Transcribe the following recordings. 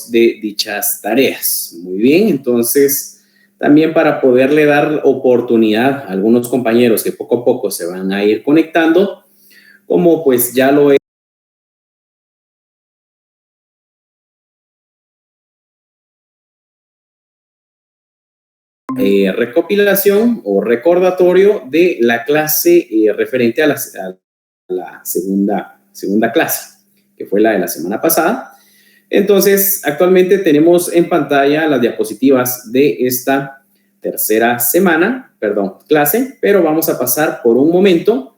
de dichas tareas. Muy bien, entonces también para poderle dar oportunidad a algunos compañeros que poco a poco se van a ir conectando, como pues ya lo he recopilación o recordatorio de la clase referente a la segunda clase, que fue la de la semana pasada. Entonces, actualmente tenemos en pantalla las diapositivas de esta clase, pero vamos a pasar por un momento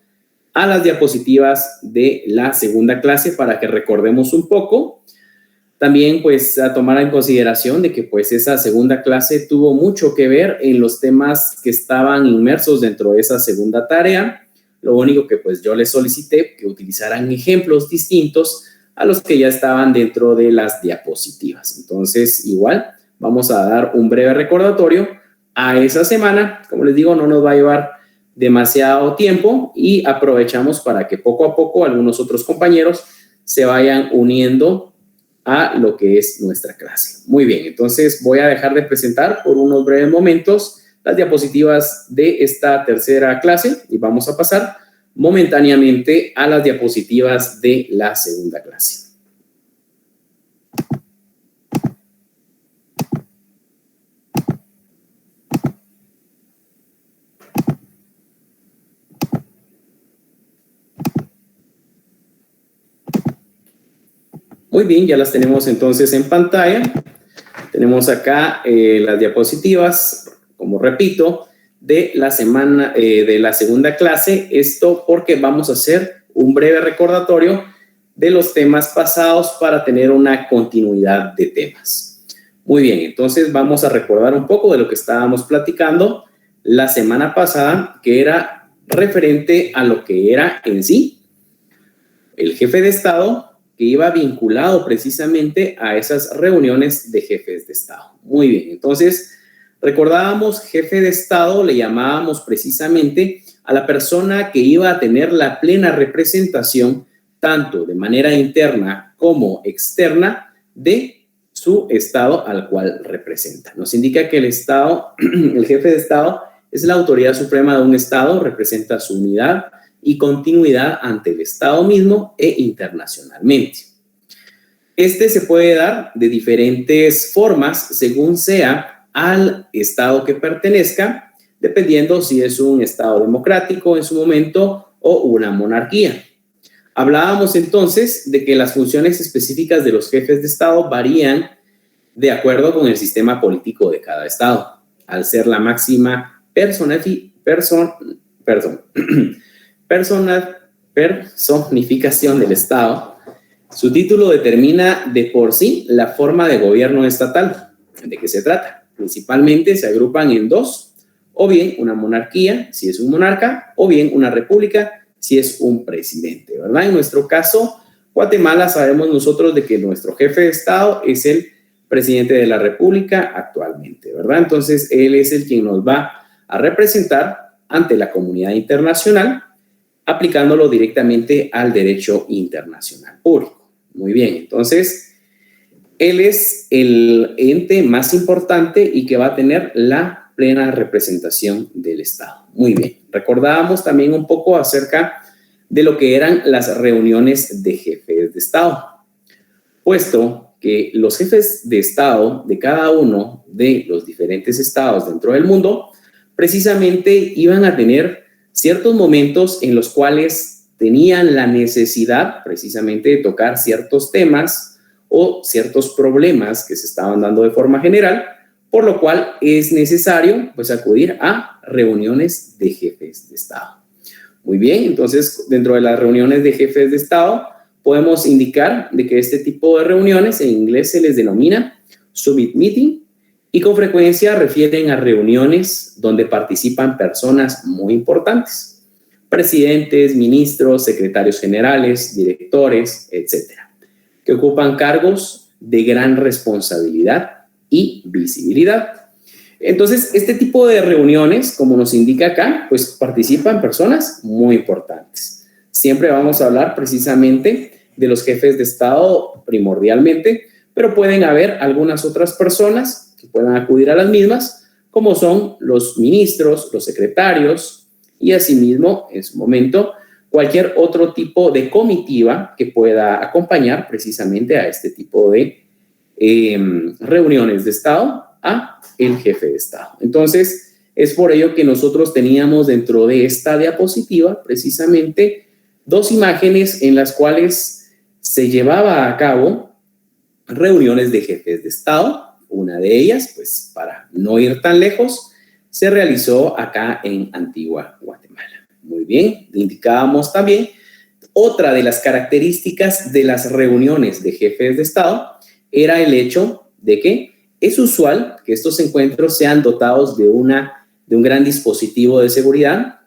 a las diapositivas de la segunda clase para que recordemos un poco. También, pues, a tomar en consideración de que, pues, esa segunda clase tuvo mucho que ver en los temas que estaban inmersos dentro de esa segunda tarea. Lo único que, pues, yo les solicité que utilizaran ejemplos distintos a los que ya estaban dentro de las diapositivas. Entonces, igual, vamos a dar un breve recordatorio a esa semana. Como les digo, no nos va a llevar demasiado tiempo y aprovechamos para que poco a poco algunos otros compañeros se vayan uniendo a lo que es nuestra clase. Muy bien, entonces voy a dejar de presentar por unos breves momentos las diapositivas de esta tercera clase y vamos a pasar momentáneamente a las diapositivas de la segunda clase. Muy bien, ya las tenemos entonces en pantalla. Tenemos acá las diapositivas, como repito, de la semana, de la segunda clase. Esto porque vamos a hacer un breve recordatorio de los temas pasados para tener una continuidad de temas. Muy bien, entonces vamos a recordar un poco de lo que estábamos platicando la semana pasada, que era referente a lo que era en sí el jefe de Estado, que iba vinculado precisamente a esas reuniones de jefes de Estado. Muy bien, entonces recordábamos jefe de Estado, le llamábamos precisamente a la persona que iba a tener la plena representación, tanto de manera interna como externa, de su Estado al cual representa. Nos indica que el Estado, el jefe de Estado, es la autoridad suprema de un Estado, representa su unidad y continuidad ante el Estado mismo e internacionalmente. Este se puede dar de diferentes formas según sea al Estado que pertenezca, dependiendo si es un Estado democrático en su momento o una monarquía. Hablábamos entonces de que las funciones específicas de los jefes de Estado varían de acuerdo con el sistema político de cada Estado, al ser la máxima personificación del Estado. Su título determina de por sí la forma de gobierno estatal. ¿De qué se trata? Principalmente se agrupan en dos, o bien una monarquía, si es un monarca, o bien una república, si es un presidente, ¿verdad? En nuestro caso, Guatemala, sabemos nosotros de que nuestro jefe de Estado es el presidente de la República actualmente, ¿verdad? Entonces, él es el quien nos va a representar ante la comunidad internacional, aplicándolo directamente al derecho internacional público. Muy bien, entonces, él es el ente más importante y que va a tener la plena representación del Estado. Muy bien, recordábamos también un poco acerca de lo que eran las reuniones de jefes de Estado, puesto que los jefes de Estado de cada uno de los diferentes estados dentro del mundo precisamente iban a tener ciertos momentos en los cuales tenían la necesidad precisamente de tocar ciertos temas o ciertos problemas que se estaban dando de forma general, por lo cual es necesario pues acudir a reuniones de jefes de Estado. Muy bien, entonces dentro de las reuniones de jefes de Estado podemos indicar de que este tipo de reuniones en inglés se les denomina summit meeting y con frecuencia refieren a reuniones donde participan personas muy importantes, presidentes, ministros, secretarios generales, directores, etcétera, que ocupan cargos de gran responsabilidad y visibilidad. Entonces, este tipo de reuniones, como nos indica acá, pues participan personas muy importantes. Siempre vamos a hablar precisamente de los jefes de Estado primordialmente, pero pueden haber algunas otras personas que puedan acudir a las mismas, como son los ministros, los secretarios y asimismo, en su momento, cualquier otro tipo de comitiva que pueda acompañar precisamente a este tipo de reuniones de Estado a el jefe de Estado. Entonces, es por ello que nosotros teníamos dentro de esta diapositiva precisamente dos imágenes en las cuales se llevaba a cabo reuniones de jefes de Estado. Una de ellas, pues para no ir tan lejos, se realizó acá en Antigua Guatemala. Muy bien, indicábamos también otra de las características de las reuniones de jefes de Estado era el hecho de que es usual que estos encuentros sean dotados de un gran dispositivo de seguridad,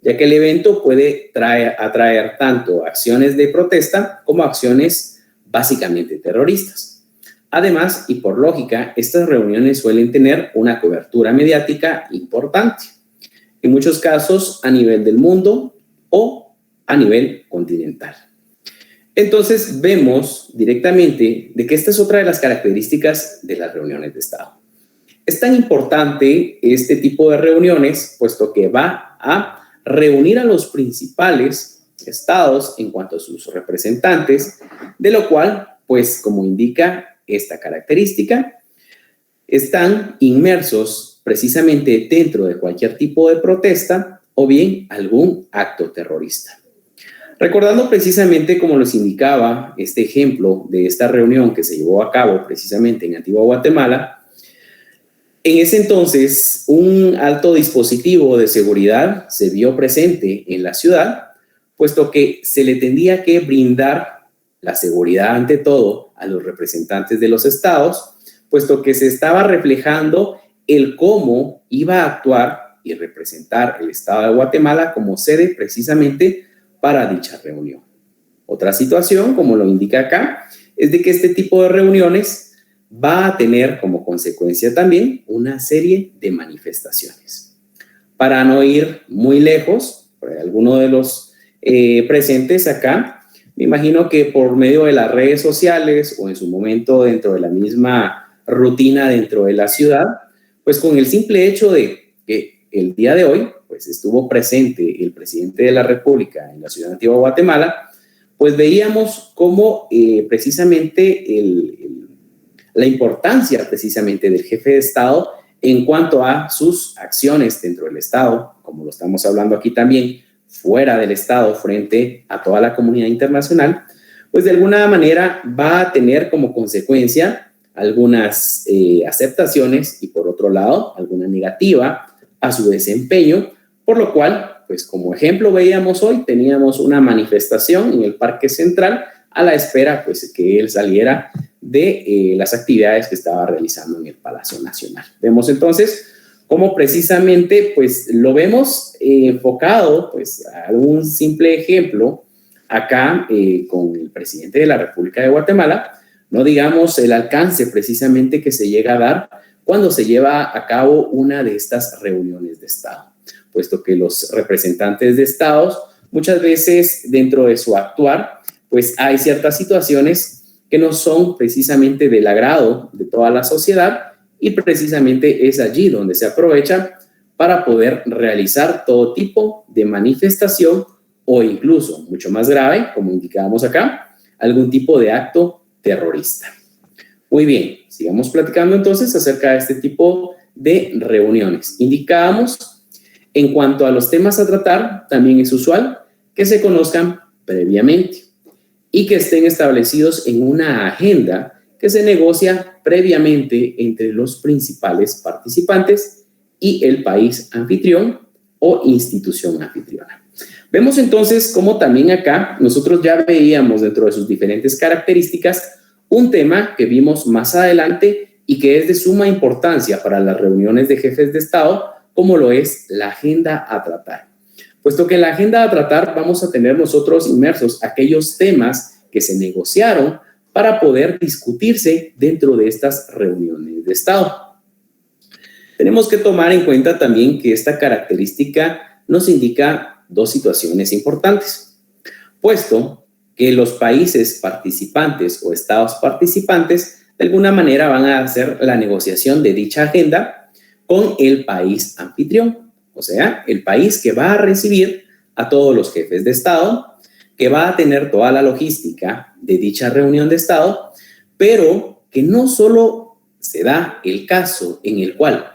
ya que el evento puede atraer tanto acciones de protesta como acciones básicamente terroristas. Además, y por lógica, estas reuniones suelen tener una cobertura mediática importante, en muchos casos a nivel del mundo o a nivel continental. Entonces, vemos directamente de que esta es otra de las características de las reuniones de Estado. Es tan importante este tipo de reuniones, puesto que va a reunir a los principales estados en cuanto a sus representantes, de lo cual, pues, como indica esta característica, están inmersos precisamente dentro de cualquier tipo de protesta o bien algún acto terrorista. Recordando precisamente, como les indicaba, este ejemplo de esta reunión que se llevó a cabo precisamente en Antigua Guatemala, en ese entonces un alto dispositivo de seguridad se vio presente en la ciudad, puesto que se le tendría que brindar la seguridad ante todo a los representantes de los estados, puesto que se estaba reflejando el cómo iba a actuar y representar el estado de Guatemala como sede precisamente para dicha reunión. Otra situación, como lo indica acá, es de que este tipo de reuniones va a tener como consecuencia también una serie de manifestaciones. Para no ir muy lejos, alguno de los presentes acá, me imagino que por medio de las redes sociales o en su momento dentro de la misma rutina dentro de la ciudad, pues con el simple hecho de que el día de hoy pues estuvo presente el presidente de la República en la ciudad de Antigua Guatemala, pues veíamos cómo precisamente la importancia precisamente del jefe de Estado en cuanto a sus acciones dentro del Estado, como lo estamos hablando aquí también, fuera del Estado, frente a toda la comunidad internacional, pues de alguna manera va a tener como consecuencia algunas aceptaciones y por otro lado, alguna negativa a su desempeño, por lo cual, pues como ejemplo veíamos hoy, teníamos una manifestación en el Parque Central a la espera pues que él saliera de las actividades que estaba realizando en el Palacio Nacional. Vemos entonces cómo precisamente pues lo vemos enfocado pues a un simple ejemplo acá con el presidente de la República de Guatemala, no digamos el alcance precisamente que se llega a dar cuando se lleva a cabo una de estas reuniones de Estado, puesto que los representantes de Estados muchas veces dentro de su actuar, pues hay ciertas situaciones que no son precisamente del agrado de toda la sociedad y precisamente es allí donde se aprovecha para poder realizar todo tipo de manifestación o incluso, mucho más grave, como indicábamos acá, algún tipo de acto terrorista. Muy bien, sigamos platicando entonces acerca de este tipo de reuniones. Indicábamos, en cuanto a los temas a tratar, también es usual que se conozcan previamente y que estén establecidos en una agenda que se negocia previamente entre los principales participantes y el país anfitrión o institución anfitriona. Vemos entonces cómo también acá nosotros ya veíamos dentro de sus diferentes características un tema que vimos más adelante y que es de suma importancia para las reuniones de jefes de Estado, como lo es la agenda a tratar. Puesto que en la agenda a tratar vamos a tener nosotros inmersos aquellos temas que se negociaron para poder discutirse dentro de estas reuniones de Estado. Tenemos que tomar en cuenta también que esta característica nos indica dos situaciones importantes, puesto que los países participantes o estados participantes de alguna manera van a hacer la negociación de dicha agenda con el país anfitrión, o sea, el país que va a recibir a todos los jefes de Estado, que va a tener toda la logística de dicha reunión de Estado, pero que no solo se da el caso en el cual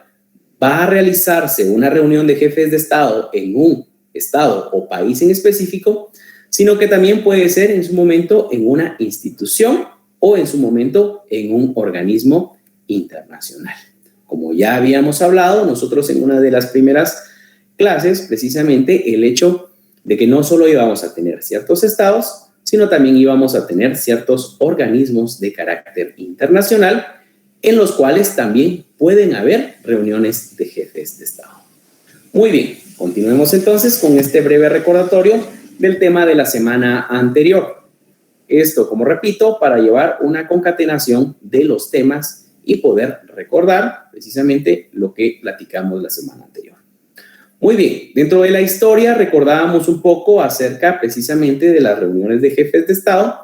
va a realizarse una reunión de jefes de Estado en un Estado o país en específico, sino que también puede ser en su momento en una institución o en su momento en un organismo internacional. Como ya habíamos hablado nosotros en una de las primeras clases, precisamente el hecho de que no solo íbamos a tener ciertos estados, sino también íbamos a tener ciertos organismos de carácter internacional en los cuales también pueden haber reuniones de jefes de Estado. Muy bien, continuemos entonces con este breve recordatorio del tema de la semana anterior. Esto, como repito, para llevar una concatenación de los temas y poder recordar precisamente lo que platicamos la semana anterior. Muy bien, dentro de la historia recordábamos un poco acerca precisamente de las reuniones de jefes de Estado,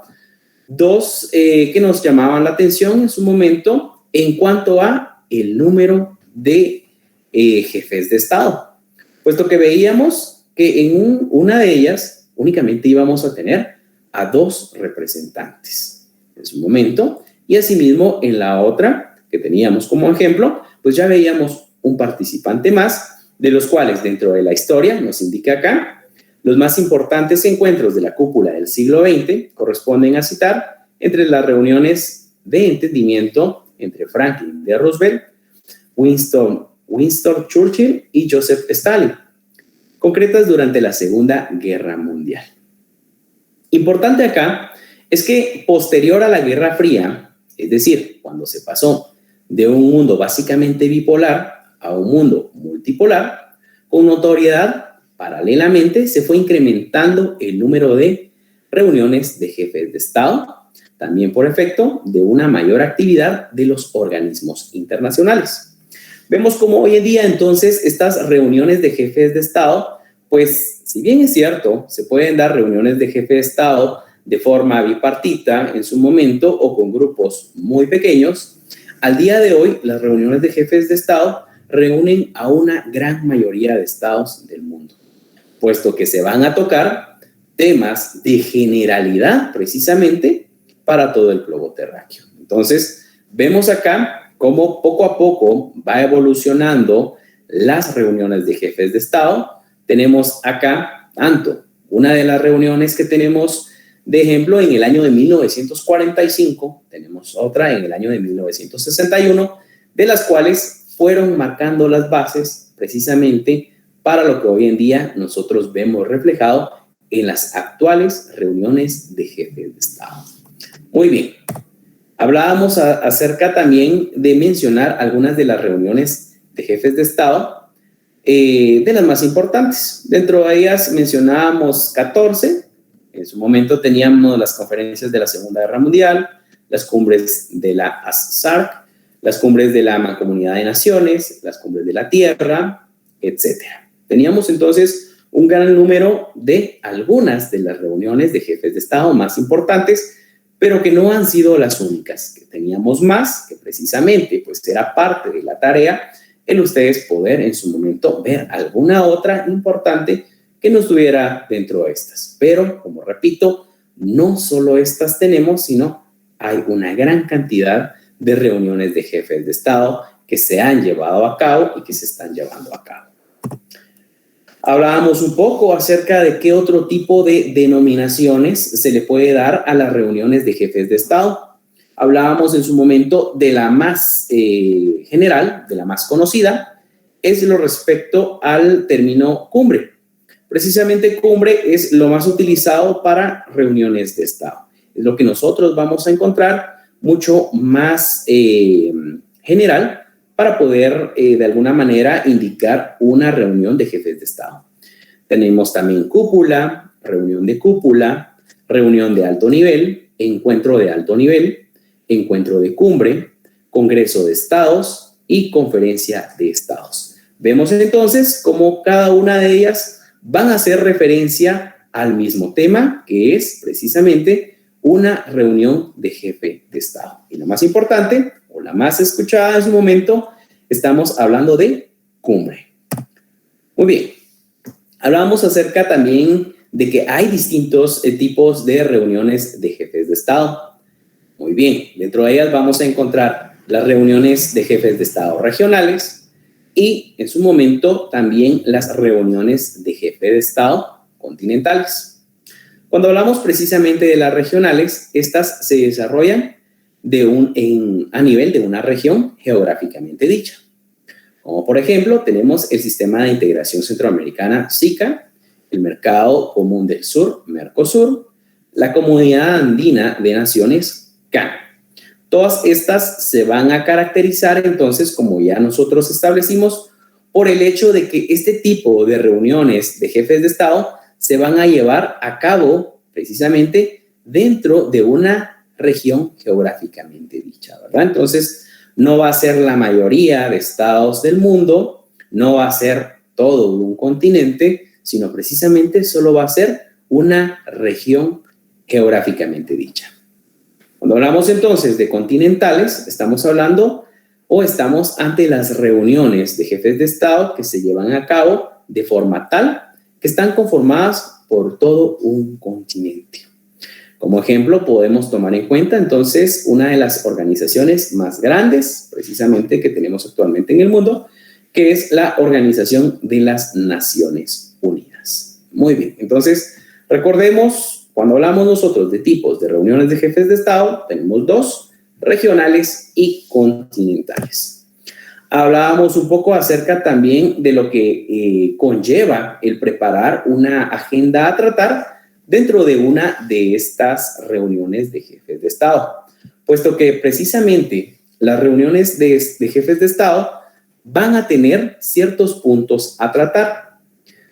dos que nos llamaban la atención en su momento en cuanto a el número de jefes de Estado, puesto que veíamos que en una de ellas únicamente íbamos a tener a 2 representantes en su momento, y asimismo en la otra que teníamos como ejemplo, pues ya veíamos un participante más, de los cuales dentro de la historia nos indica acá, los más importantes encuentros de la cúpula del siglo XX corresponden a citar entre las reuniones de entendimiento entre Franklin D. Roosevelt, Winston Churchill y Joseph Stalin, concretas durante la Segunda Guerra Mundial. Importante acá es que posterior a la Guerra Fría, es decir, cuando se pasó de un mundo básicamente bipolar a un mundo multipolar, con notoriedad, paralelamente se fue incrementando el número de reuniones de jefes de Estado, también por efecto de una mayor actividad de los organismos internacionales. Vemos cómo hoy en día entonces estas reuniones de jefes de Estado, pues si bien es cierto, se pueden dar reuniones de jefes de Estado de forma bipartita en su momento o con grupos muy pequeños, al día de hoy las reuniones de jefes de Estado reúnen a una gran mayoría de estados del mundo, puesto que se van a tocar temas de generalidad precisamente para todo el globo terráqueo. Entonces, vemos acá cómo poco a poco va evolucionando las reuniones de jefes de Estado. Tenemos acá tanto una de las reuniones que tenemos de ejemplo en el año de 1945, tenemos otra en el año de 1961, de las cuales fueron marcando las bases precisamente para lo que hoy en día nosotros vemos reflejado en las actuales reuniones de jefes de Estado. Muy bien, hablábamos acerca también de mencionar algunas de las reuniones de jefes de Estado, de las más importantes. Dentro de ellas mencionábamos 14, en su momento teníamos las conferencias de la Segunda Guerra Mundial, las cumbres de la ASSARC, las cumbres de la Mancomunidad de Naciones, las cumbres de la Tierra, etc. Teníamos entonces un gran número de algunas de las reuniones de jefes de Estado más importantes, pero que no han sido las únicas, que teníamos más, que precisamente pues era parte de la tarea el ustedes poder en su momento ver alguna otra importante que no estuviera dentro de estas. Pero, como repito, no solo estas tenemos, sino hay una gran cantidad de reuniones de jefes de Estado que se han llevado a cabo y que se están llevando a cabo. Hablábamos un poco acerca de qué otro tipo de denominaciones se le puede dar a las reuniones de jefes de Estado. Hablábamos en su momento de la más general, de la más conocida, es lo respecto al término cumbre. Precisamente cumbre es lo más utilizado para reuniones de Estado. Es lo que nosotros vamos a encontrar mucho más general para poder de alguna manera indicar una reunión de jefes de Estado. Tenemos también cúpula, reunión de alto nivel, encuentro de alto nivel, encuentro de cumbre, congreso de estados y conferencia de estados. Vemos entonces cómo cada una de ellas van a hacer referencia al mismo tema, que es precisamente una reunión de jefe de Estado. Y la más importante, o la más escuchada en su momento, estamos hablando de cumbre. Muy bien. Hablábamos acerca también de que hay distintos tipos de reuniones de jefes de Estado. Muy bien. Dentro de ellas vamos a encontrar las reuniones de jefes de Estado regionales y, en su momento, también las reuniones de jefe de Estado continentales. Cuando hablamos precisamente de las regionales, estas se desarrollan a nivel de una región geográficamente dicha. Como por ejemplo, tenemos el Sistema de Integración Centroamericana, SICA, el Mercado Común del Sur, Mercosur, la Comunidad Andina de Naciones, CAN. Todas estas se van a caracterizar entonces, como ya nosotros establecimos, por el hecho de que este tipo de reuniones de jefes de Estado se van a llevar a cabo precisamente dentro de una región geográficamente dicha, ¿verdad? Entonces, no va a ser la mayoría de estados del mundo, no va a ser todo un continente, sino precisamente solo va a ser una región geográficamente dicha. Cuando hablamos entonces de continentales, estamos hablando o estamos ante las reuniones de jefes de Estado que se llevan a cabo de forma tal que están conformadas por todo un continente. Como ejemplo, podemos tomar en cuenta entonces una de las organizaciones más grandes, precisamente, que tenemos actualmente en el mundo, que es la Organización de las Naciones Unidas. Muy bien, entonces recordemos, cuando hablamos nosotros de tipos de reuniones de jefes de Estado, tenemos dos, regionales y continentales. Hablábamos un poco acerca también de lo que conlleva el preparar una agenda a tratar dentro de una de estas reuniones de jefes de Estado, puesto que precisamente las reuniones de jefes de Estado van a tener ciertos puntos a tratar.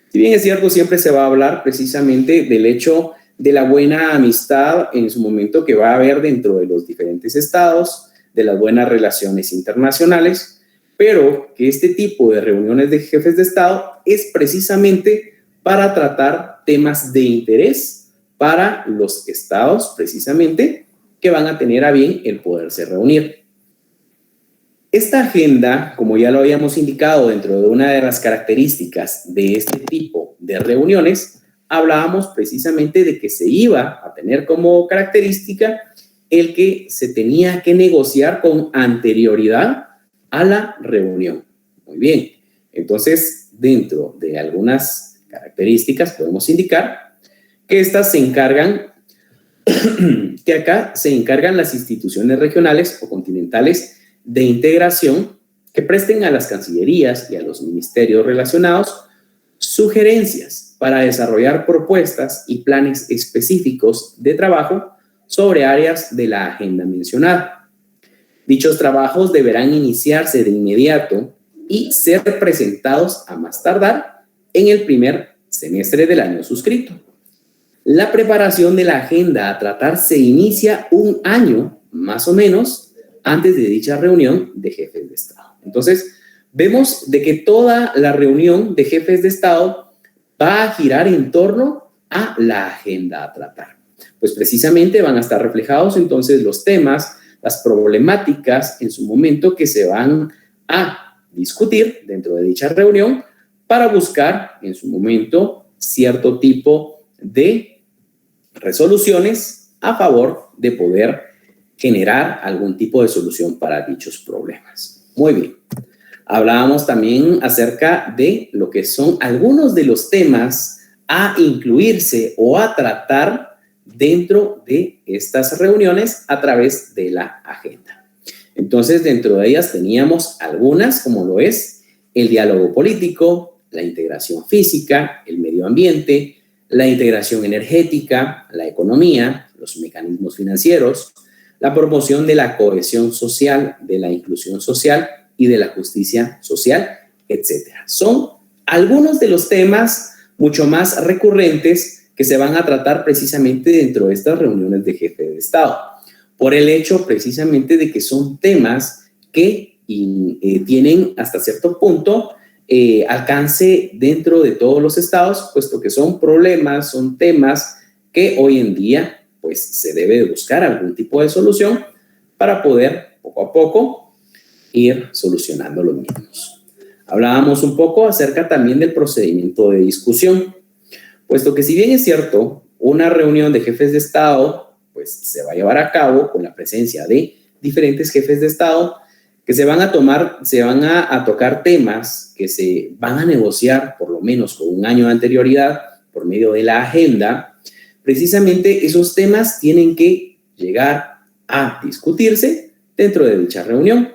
Si bien es cierto, siempre se va a hablar precisamente del hecho de la buena amistad en su momento que va a haber dentro de los diferentes estados, de las buenas relaciones internacionales, pero que este tipo de reuniones de jefes de Estado es precisamente para tratar temas de interés para los estados, precisamente, que van a tener a bien el poderse reunir. Esta agenda, como ya lo habíamos indicado dentro de una de las características de este tipo de reuniones, hablábamos precisamente de que se iba a tener como característica el que se tenía que negociar con anterioridad a la reunión. Muy bien, entonces dentro de algunas características podemos indicar que estas se encargan, que acá se encargan las instituciones regionales o continentales de integración que presten a las cancillerías y a los ministerios relacionados sugerencias para desarrollar propuestas y planes específicos de trabajo sobre áreas de la agenda mencionada. Dichos trabajos deberán iniciarse de inmediato y ser presentados a más tardar en el primer semestre del año suscrito. La preparación de la agenda a tratar se inicia un año, más o menos, antes de dicha reunión de jefes de Estado. Entonces, vemos de que toda la reunión de jefes de Estado va a girar en torno a la agenda a tratar. Pues precisamente van a estar reflejados entonces los temas, las problemáticas en su momento que se van a discutir dentro de dicha reunión para buscar en su momento cierto tipo de resoluciones a favor de poder generar algún tipo de solución para dichos problemas. Muy bien. Hablábamos también acerca de lo que son algunos de los temas a incluirse o a tratar dentro de estas reuniones a través de la agenda. Entonces, dentro de ellas teníamos algunas, como lo es el diálogo político, la integración física, el medio ambiente, la integración energética, la economía, los mecanismos financieros, la promoción de la cohesión social, de la inclusión social y de la justicia social, etc. Son algunos de los temas mucho más recurrentes que se van a tratar precisamente dentro de estas reuniones de jefe de Estado, por el hecho precisamente de que son temas que tienen hasta cierto punto alcance dentro de todos los estados, puesto que son problemas, son temas que hoy en día pues se debe de buscar algún tipo de solución para poder poco a poco ir solucionando los mismos. Hablábamos un poco acerca también del procedimiento de discusión, puesto que si bien es cierto, una reunión de jefes de Estado pues se va a llevar a cabo con la presencia de diferentes jefes de Estado que se van a tocar temas que se van a negociar por lo menos con un año de anterioridad por medio de la agenda. Precisamente esos temas tienen que llegar a discutirse dentro de dicha reunión.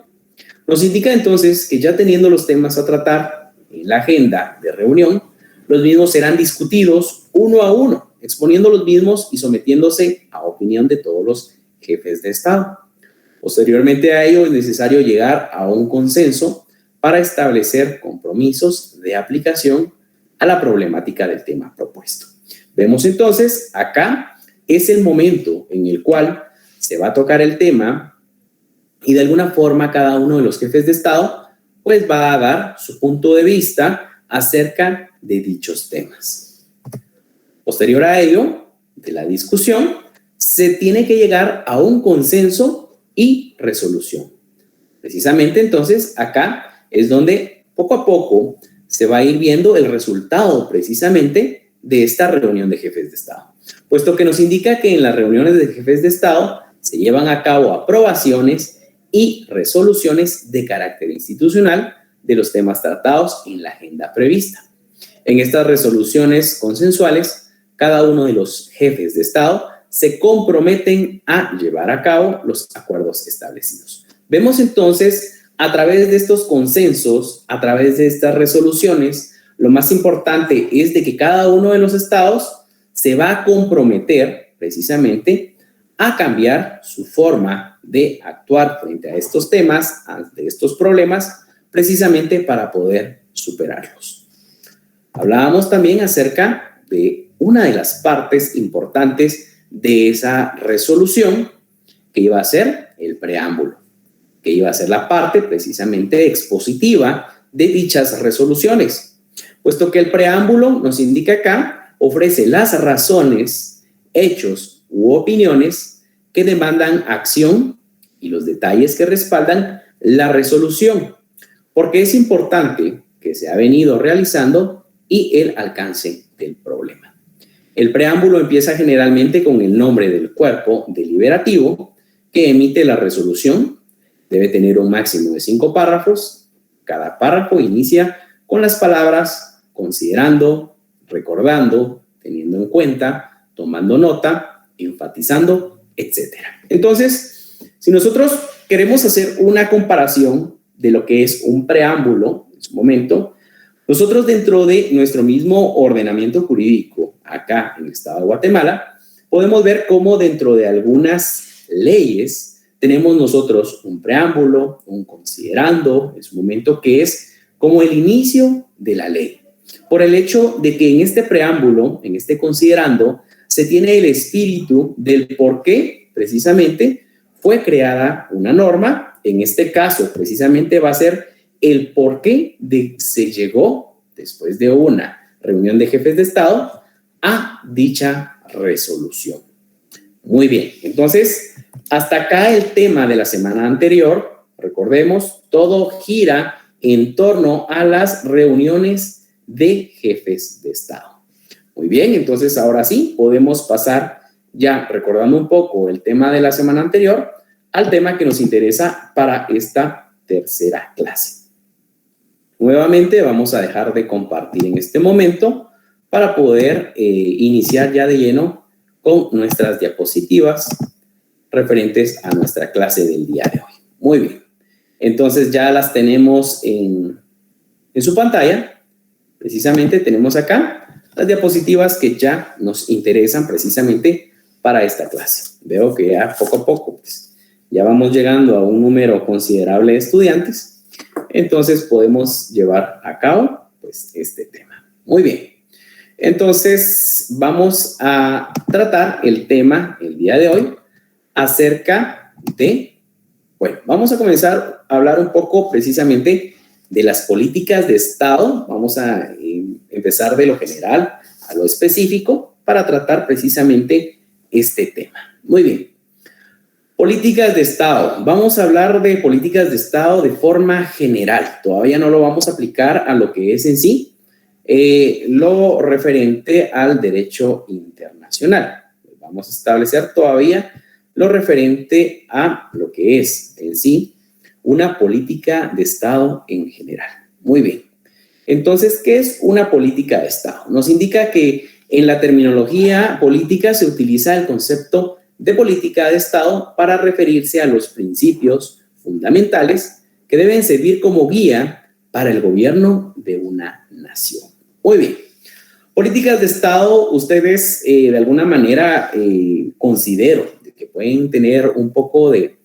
Nos indica entonces que ya teniendo los temas a tratar en la agenda de reunión, los mismos serán discutidos uno a uno, exponiendo los mismos y sometiéndose a opinión de todos los jefes de Estado. Posteriormente a ello es necesario llegar a un consenso para establecer compromisos de aplicación a la problemática del tema propuesto. Vemos entonces, acá es el momento en el cual se va a tocar el tema y de alguna forma cada uno de los jefes de Estado pues va a dar su punto de vista acerca de dichos temas. Posterior a ello, de la discusión, se tiene que llegar a un consenso y resolución. Precisamente entonces acá es donde poco a poco se va a ir viendo el resultado precisamente de esta reunión de jefes de Estado, puesto que nos indica que en las reuniones de jefes de Estado se llevan a cabo aprobaciones y resoluciones de carácter institucional de los temas tratados en la agenda prevista. En estas resoluciones consensuales, cada uno de los jefes de Estado se comprometen a llevar a cabo los acuerdos establecidos. Vemos entonces, a través de estos consensos, a través de estas resoluciones, lo más importante es de que cada uno de los estados se va a comprometer precisamente a cambiar su forma de actuar frente a estos temas, ante estos problemas, precisamente para poder superarlos. Hablábamos también acerca de una de las partes importantes de esa resolución, que iba a ser el preámbulo, que iba a ser la parte precisamente expositiva de dichas resoluciones, puesto que el preámbulo nos indica acá, ofrece las razones, hechos u opiniones que demandan acción y los detalles que respaldan la resolución, porque es importante que se ha venido realizando y el alcance del problema. El preámbulo empieza generalmente con el nombre del cuerpo deliberativo que emite la resolución. Debe tener un máximo de 5 párrafos. Cada párrafo inicia con las palabras considerando, recordando, teniendo en cuenta, tomando nota, enfatizando, etc. Entonces, si nosotros queremos hacer una comparación de lo que es un preámbulo en su momento, nosotros dentro de nuestro mismo ordenamiento jurídico acá en el estado de Guatemala, podemos ver cómo dentro de algunas leyes tenemos nosotros un preámbulo, un considerando, en su momento, que es como el inicio de la ley. Por el hecho de que en este preámbulo, en este considerando, se tiene el espíritu del por qué precisamente fue creada una norma. En este caso, precisamente va a ser el por qué se llegó, después de una reunión de jefes de Estado, a dicha resolución. Muy bien, entonces, hasta acá el tema de la semana anterior. Recordemos, todo gira en torno a las reuniones de jefes de Estado. Muy bien, entonces ahora sí podemos pasar, ya recordando un poco el tema de la semana anterior, al tema que nos interesa para esta tercera clase. Nuevamente vamos a dejar de compartir en este momento para poder iniciar ya de lleno con nuestras diapositivas referentes a nuestra clase del día de hoy. Muy bien, entonces ya las tenemos en su pantalla. Precisamente tenemos acá las diapositivas que ya nos interesan precisamente para esta clase. Veo que ya poco a poco pues, ya vamos llegando a un número considerable de estudiantes, entonces podemos llevar a cabo pues, este tema. Muy bien. Entonces, vamos a tratar el tema el día de hoy acerca de, bueno, vamos a comenzar a hablar un poco precisamente de las políticas de Estado. Vamos a empezar de lo general a lo específico para tratar precisamente este tema. Muy bien. Políticas de Estado. Vamos a hablar de políticas de Estado de forma general. Todavía no lo vamos a aplicar a lo que es en sí lo referente al derecho internacional. Vamos a establecer todavía lo referente a lo que es en sí una política de Estado en general. Muy bien. Entonces, ¿qué es una política de Estado? Nos indica que en la terminología política se utiliza el concepto de política de Estado para referirse a los principios fundamentales que deben servir como guía para el gobierno de una nación. Muy bien. Políticas de Estado, ustedes de alguna manera considero que pueden tener un poco de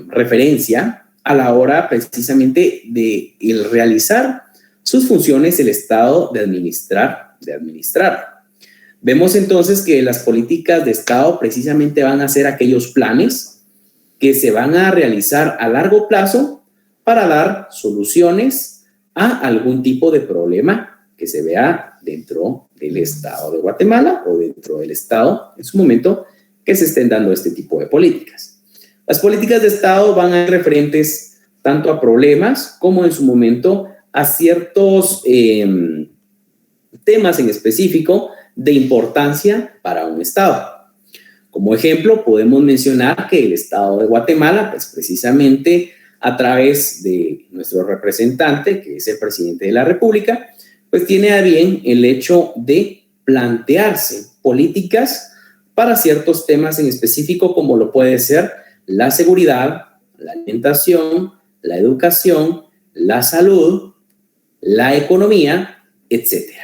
referencia a la hora precisamente de el realizar sus funciones el Estado de administrar. Vemos entonces que las políticas de Estado precisamente van a ser aquellos planes que se van a realizar a largo plazo para dar soluciones a algún tipo de problema que se vea dentro del Estado de Guatemala o dentro del Estado en su momento que se estén dando este tipo de políticas. Las políticas de Estado van a ser referentes tanto a problemas como en su momento a ciertos temas en específico de importancia para un Estado. Como ejemplo, podemos mencionar que el Estado de Guatemala, pues precisamente a través de nuestro representante, que es el presidente de la República, pues tiene a bien el hecho de plantearse políticas para ciertos temas en específico, como lo puede ser la seguridad, la alimentación, la educación, la salud, la economía, etcétera.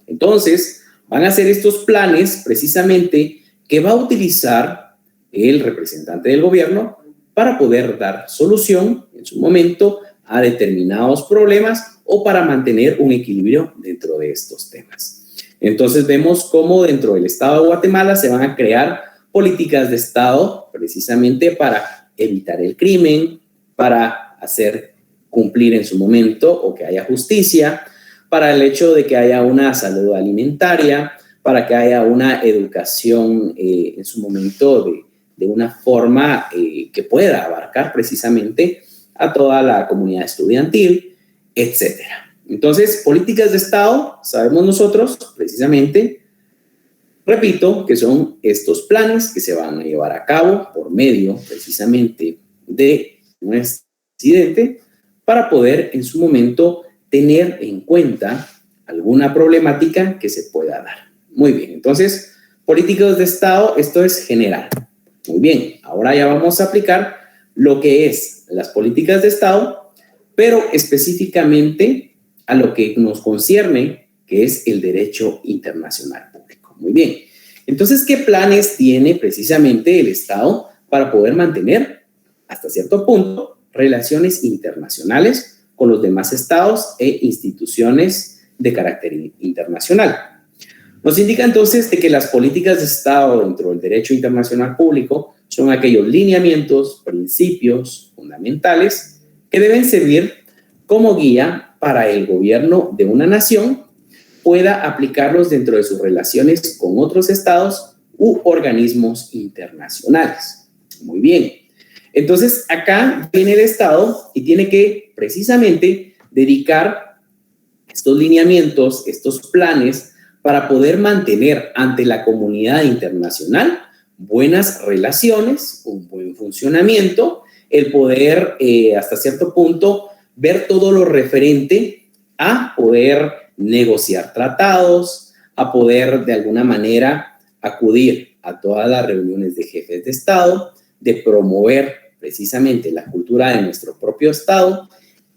Entonces, van a ser estos planes precisamente que va a utilizar el representante del gobierno para poder dar solución en su momento a determinados problemas o para mantener un equilibrio dentro de estos temas. Entonces vemos cómo dentro del Estado de Guatemala se van a crear políticas de Estado precisamente para evitar el crimen, para hacer cumplir en su momento o que haya justicia, para el hecho de que haya una salud alimentaria, para que haya una educación en su momento de una forma que pueda abarcar precisamente a toda la comunidad estudiantil, etcétera. Entonces, políticas de Estado, sabemos nosotros precisamente, repito, que son estos planes que se van a llevar a cabo por medio precisamente de un presidente para poder en su momento tener en cuenta alguna problemática que se pueda dar. Muy bien, entonces, políticas de Estado, esto es general. Muy bien, ahora ya vamos a aplicar lo que es las políticas de Estado, pero específicamente a lo que nos concierne, que es el derecho internacional público. Muy bien, entonces, ¿qué planes tiene precisamente el Estado para poder mantener, hasta cierto punto, relaciones internacionales con los demás estados e instituciones de carácter internacional? Nos indica entonces de que las políticas de Estado dentro del derecho internacional público son aquellos lineamientos, principios fundamentales que deben servir como guía para el gobierno de una nación pueda aplicarlos dentro de sus relaciones con otros estados u organismos internacionales. Muy bien. Entonces, acá viene el Estado y tiene que precisamente dedicar estos lineamientos, estos planes, para poder mantener ante la comunidad internacional buenas relaciones, un buen funcionamiento, el poder hasta cierto punto ver todo lo referente a poder negociar tratados, a poder de alguna manera acudir a todas las reuniones de jefes de Estado, de promover precisamente la cultura de nuestro propio Estado,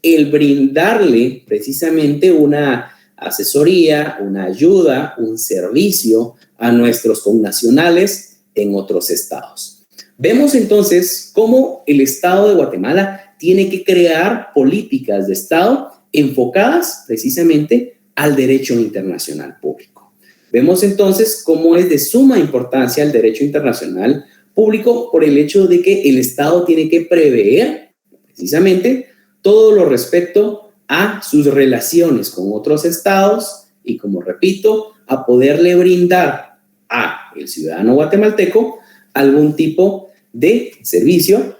el brindarle precisamente una asesoría, una ayuda, un servicio a nuestros connacionales en otros estados. Vemos entonces cómo el Estado de Guatemala tiene que crear políticas de Estado enfocadas precisamente al derecho internacional público. Vemos entonces cómo es de suma importancia el derecho internacional público por el hecho de que el Estado tiene que prever precisamente todo lo respecto a sus relaciones con otros estados y, como repito, a poderle brindar a el ciudadano guatemalteco algún tipo de servicio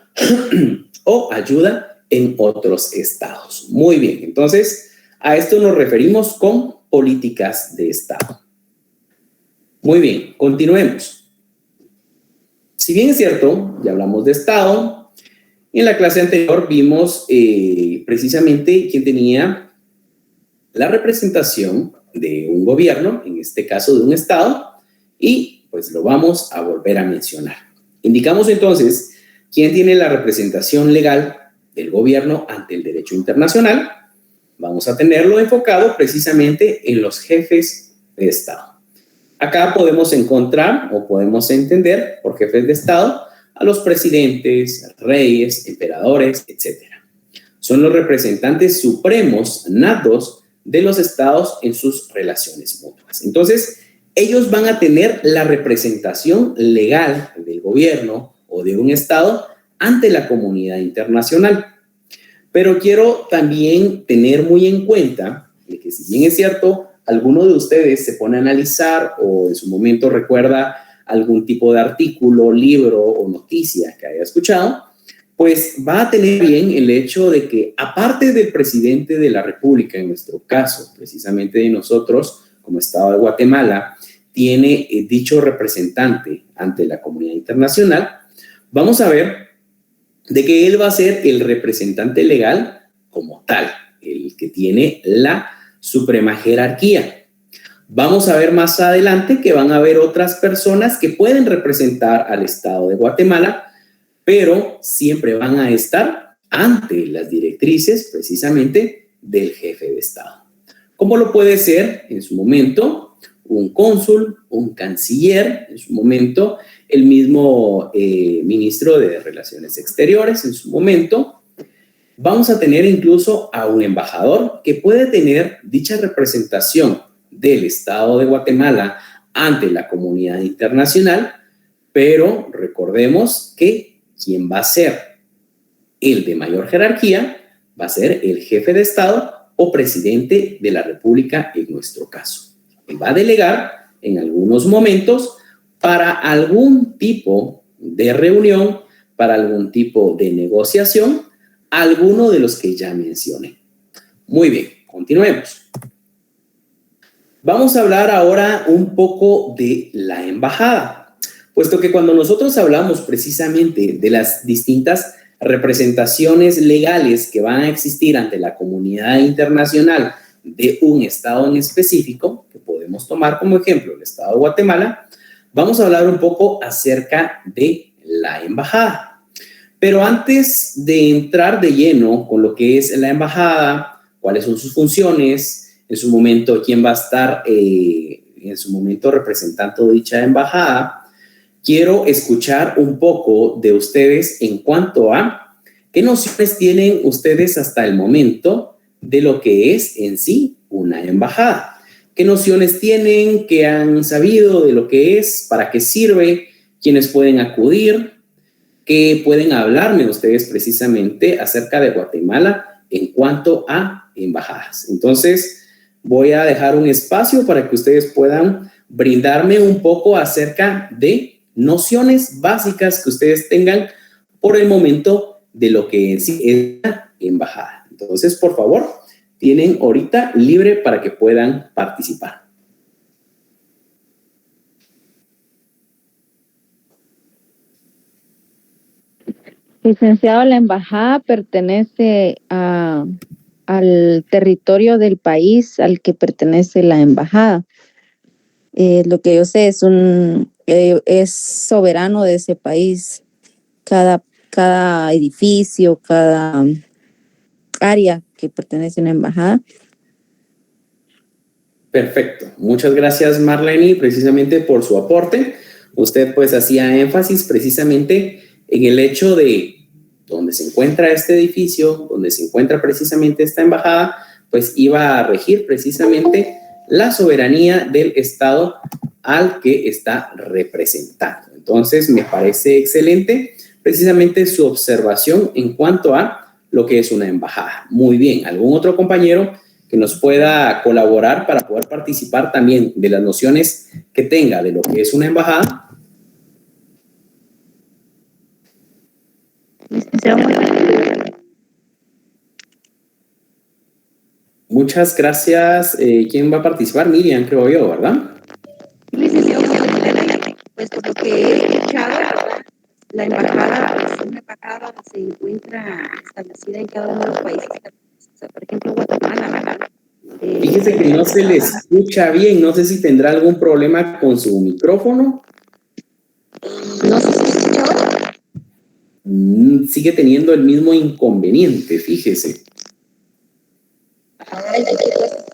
o ayuda en otros estados. Muy bien, entonces a esto nos referimos con políticas de Estado. Muy bien, continuemos. Si bien es cierto, ya hablamos de Estado, en la clase anterior vimos precisamente quién tenía la representación de un gobierno, en este caso de un Estado, y pues lo vamos a volver a mencionar. Indicamos entonces quién tiene la representación legal del gobierno ante el derecho internacional. Vamos a tenerlo enfocado precisamente en los jefes de Estado. Acá podemos encontrar o podemos entender por jefes de Estado a los presidentes, reyes, emperadores, etc. Son los representantes supremos natos de los estados en sus relaciones mutuas. Entonces, ellos van a tener la representación legal del gobierno o de un estado ante la comunidad internacional. Pero quiero también tener muy en cuenta de que si bien es cierto, alguno de ustedes se pone a analizar o en su momento recuerda algún tipo de artículo, libro o noticia que haya escuchado, pues va a tener bien el hecho de que aparte del presidente de la República, en nuestro caso, precisamente de nosotros, como Estado de Guatemala, tiene dicho representante ante la comunidad internacional, vamos a ver de que él va a ser el representante legal como tal, el que tiene la suprema jerarquía. Vamos a ver más adelante que van a haber otras personas que pueden representar al Estado de Guatemala, pero siempre van a estar ante las directrices precisamente del jefe de Estado. Como lo puede ser en su momento un cónsul, un canciller, en su momento el mismo ministro de Relaciones Exteriores, en su momento. Vamos a tener incluso a un embajador que puede tener dicha representación del Estado de Guatemala ante la comunidad internacional, pero recordemos que quien va a ser el de mayor jerarquía va a ser el jefe de Estado o presidente de la República en nuestro caso. Él va a delegar en algunos momentos para algún tipo de reunión, para algún tipo de negociación, alguno de los que ya mencioné. Muy bien, continuemos. Vamos a hablar ahora un poco de la embajada, puesto que cuando nosotros hablamos precisamente de las distintas representaciones legales que van a existir ante la comunidad internacional de un estado en específico, que podemos tomar como ejemplo el Estado de Guatemala, vamos a hablar un poco acerca de la embajada. Pero antes de entrar de lleno con lo que es la embajada, cuáles son sus funciones, en su momento quién va a estar en su momento representando dicha embajada, quiero escuchar un poco de ustedes en cuanto a qué nociones tienen ustedes hasta el momento de lo que es en sí una embajada. ¿Qué nociones tienen? ¿Qué han sabido de lo que es? ¿Para qué sirve? ¿Quiénes pueden acudir? ¿Qué pueden hablarme ustedes precisamente acerca de Guatemala en cuanto a embajadas? Entonces, voy a dejar un espacio para que ustedes puedan brindarme un poco acerca de nociones básicas que ustedes tengan por el momento de lo que en sí es la embajada. Entonces, por favor, tienen ahorita libre para que puedan participar. Licenciado, la embajada pertenece al territorio del país al que pertenece la embajada. Lo que yo sé es soberano de ese país. Cada edificio, cada área que pertenece a una embajada. Perfecto. Muchas gracias, Marlene, precisamente por su aporte. Usted pues hacía énfasis precisamente en el hecho de donde se encuentra este edificio, donde se encuentra precisamente esta embajada, pues iba a regir precisamente la soberanía del Estado al que está representando. Entonces, me parece excelente precisamente su observación en cuanto a lo que es una embajada. Muy bien, ¿algún otro compañero que nos pueda colaborar para poder participar también de las nociones que tenga de lo que es una embajada. Muchas gracias. ¿Quién va a participar? Miriam, creo yo, ¿verdad? Pues por lo que he escuchado, la embajada se encuentra establecida en cada uno de los países. O sea, por ejemplo, Guatemala. Fíjese que no se le escucha bien. No sé si tendrá algún problema con su micrófono. No sé si escuchó. Sigue teniendo el mismo inconveniente, fíjese.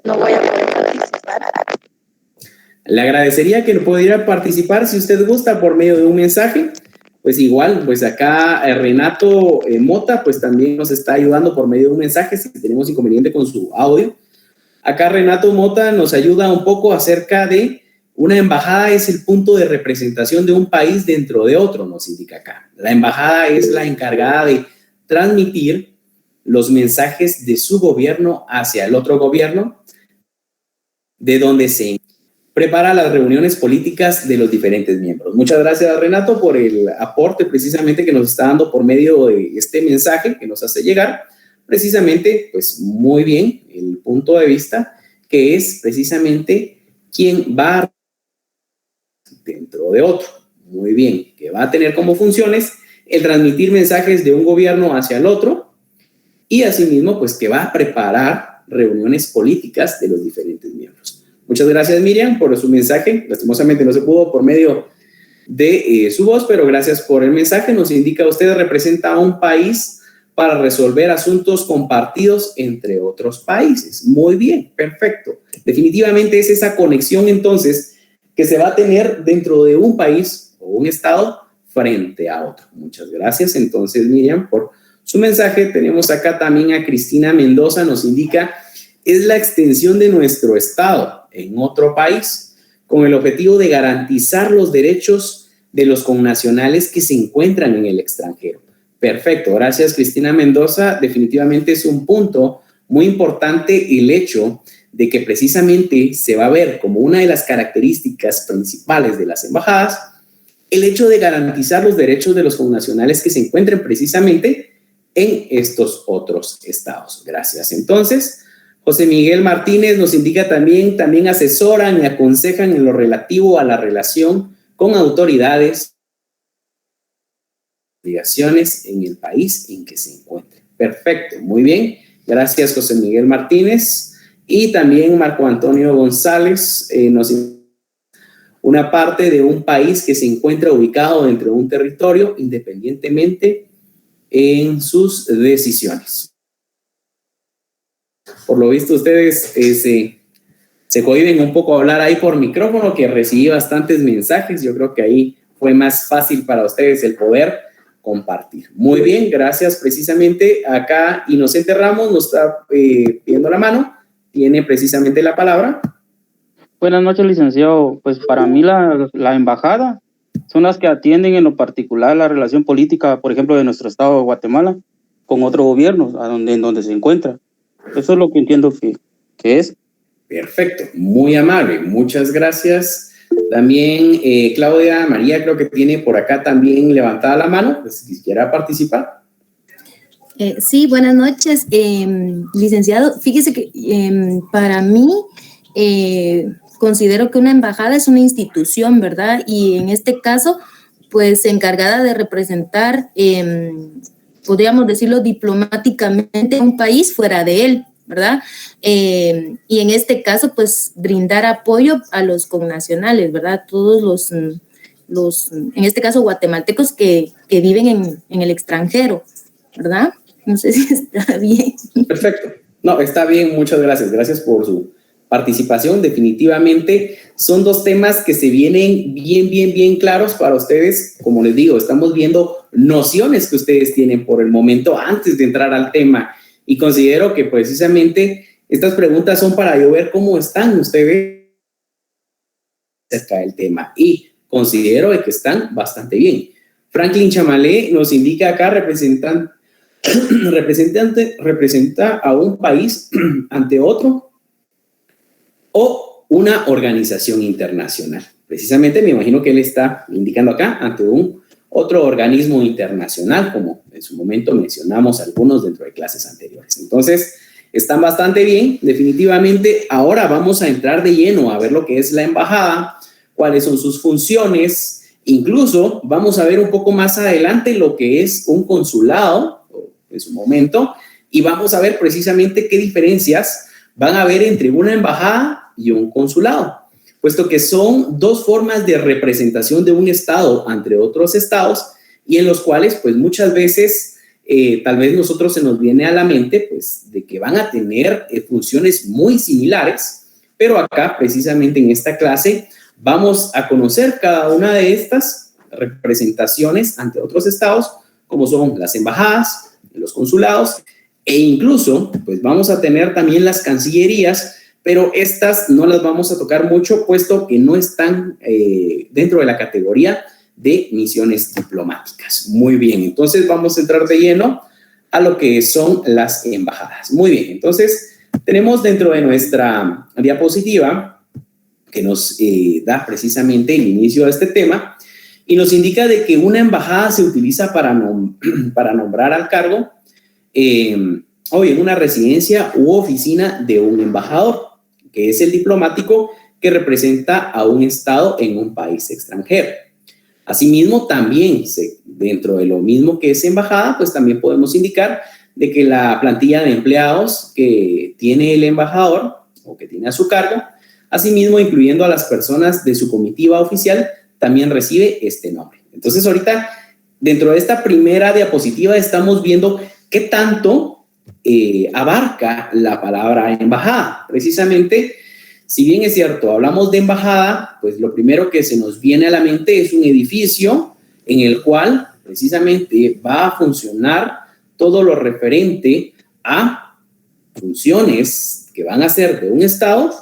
No voy a poder participar. Le agradecería que pudiera participar si usted gusta por medio de un mensaje. Pues igual, pues acá Renato Mota pues también nos está ayudando por medio de un mensaje si tenemos inconveniente con su audio. Acá Renato Mota nos ayuda un poco acerca de una embajada es el punto de representación de un país dentro de otro, nos indica acá. La embajada es la encargada de transmitir los mensajes de su gobierno hacia el otro gobierno, de donde se prepara las reuniones políticas de los diferentes miembros. Muchas gracias, Renato, por el aporte precisamente que nos está dando por medio de este mensaje que nos hace llegar. Precisamente, pues muy bien, el punto de vista que es precisamente quién va dentro de otro. Muy bien, que va a tener como funciones el transmitir mensajes de un gobierno hacia el otro y asimismo, pues que va a preparar reuniones políticas de los diferentes miembros. Muchas gracias, Miriam, por su mensaje. Lastimosamente no se pudo por medio de su voz, pero gracias por el mensaje. Nos indica usted representa a un país para resolver asuntos compartidos entre otros países. Muy bien, perfecto. Definitivamente es esa conexión entonces que se va a tener dentro de un país o un estado frente a otro. Muchas gracias entonces, Miriam, por su mensaje. Tenemos acá también a Cristina Mendoza, nos indica es la extensión de nuestro estado en otro país con el objetivo de garantizar los derechos de los connacionales que se encuentran en el extranjero. Perfecto, gracias Cristina Mendoza. Definitivamente es un punto muy importante el hecho de que precisamente se va a ver como una de las características principales de las embajadas el hecho de garantizar los derechos de los connacionales que se encuentren precisamente en estos otros estados. Gracias. Entonces, José Miguel Martínez nos indica también asesoran y aconsejan en lo relativo a la relación con autoridades, obligaciones en el país en que se encuentren. Perfecto, muy bien. Gracias, José Miguel Martínez. Y también Marco Antonio González nos una parte de un país que se encuentra ubicado dentro de un territorio independientemente en sus decisiones. Por lo visto ustedes se cohíben un poco a hablar ahí por micrófono, que recibí bastantes mensajes. Yo creo que ahí fue más fácil para ustedes el poder compartir. Muy bien, gracias. Precisamente acá Inocente Ramos nos está pidiendo la mano. Tiene precisamente la palabra. Buenas noches, licenciado. Pues para mí la embajada son las que atienden en lo particular la relación política, por ejemplo, de nuestro estado de Guatemala con otro gobierno en donde se encuentra. Eso es lo que entiendo que es. Perfecto, muy amable, muchas gracias. También Claudia María creo que tiene por acá también levantada la mano, pues, si quiera participar. Sí, buenas noches, licenciado. Fíjese que para mí considero que una embajada es una institución, ¿verdad? Y en este caso, pues encargada de representar, podríamos decirlo diplomáticamente, un país fuera de él, ¿verdad? Y en este caso, pues brindar apoyo a los connacionales, ¿verdad? Todos los en este caso, guatemaltecos que viven en el extranjero, ¿verdad? No sé si está bien. Perfecto. No, está bien, muchas gracias. Gracias por su participación. Definitivamente son dos temas que se vienen bien claros para ustedes. Como les digo, estamos viendo nociones que ustedes tienen por el momento antes de entrar al tema. Y considero que precisamente estas preguntas son para yo ver cómo están ustedes acerca del tema. Y considero que están bastante bien. Franklin Chamalé nos indica acá, representa a un país ante otro o una organización internacional. Precisamente me imagino que él está indicando acá ante otro organismo internacional, como en su momento mencionamos algunos dentro de clases anteriores. Entonces, están bastante bien, definitivamente. Ahora vamos a entrar de lleno a ver lo que es la embajada, cuáles son sus funciones. Incluso vamos a ver un poco más adelante lo que es un consulado, en su momento, y vamos a ver precisamente qué diferencias van a haber entre una embajada y un consulado, puesto que son dos formas de representación de un estado ante otros estados y en los cuales pues muchas veces tal vez nosotros se nos viene a la mente pues de que van a tener funciones muy similares, pero acá precisamente en esta clase vamos a conocer cada una de estas representaciones ante otros estados, como son las embajadas, los consulados, e incluso pues vamos a tener también las cancillerías, pero estas no las vamos a tocar mucho, puesto que no están dentro de la categoría de misiones diplomáticas. Muy bien, entonces vamos a entrar de lleno a lo que son las embajadas. Muy bien, entonces tenemos dentro de nuestra diapositiva que nos da precisamente el inicio a este tema y nos indica de que una embajada se utiliza para nombrar al cargo hoy en una residencia u oficina de un embajador, que es el diplomático que representa a un estado en un país extranjero. Asimismo, también dentro de lo mismo que es embajada, pues también podemos indicar de que la plantilla de empleados que tiene el embajador o que tiene a su cargo, asimismo incluyendo a las personas de su comitiva oficial, también recibe este nombre. Entonces, ahorita, dentro de esta primera diapositiva, estamos viendo qué tanto abarca la palabra embajada. Precisamente, si bien es cierto, hablamos de embajada, pues lo primero que se nos viene a la mente es un edificio en el cual precisamente va a funcionar todo lo referente a funciones que van a ser de un estado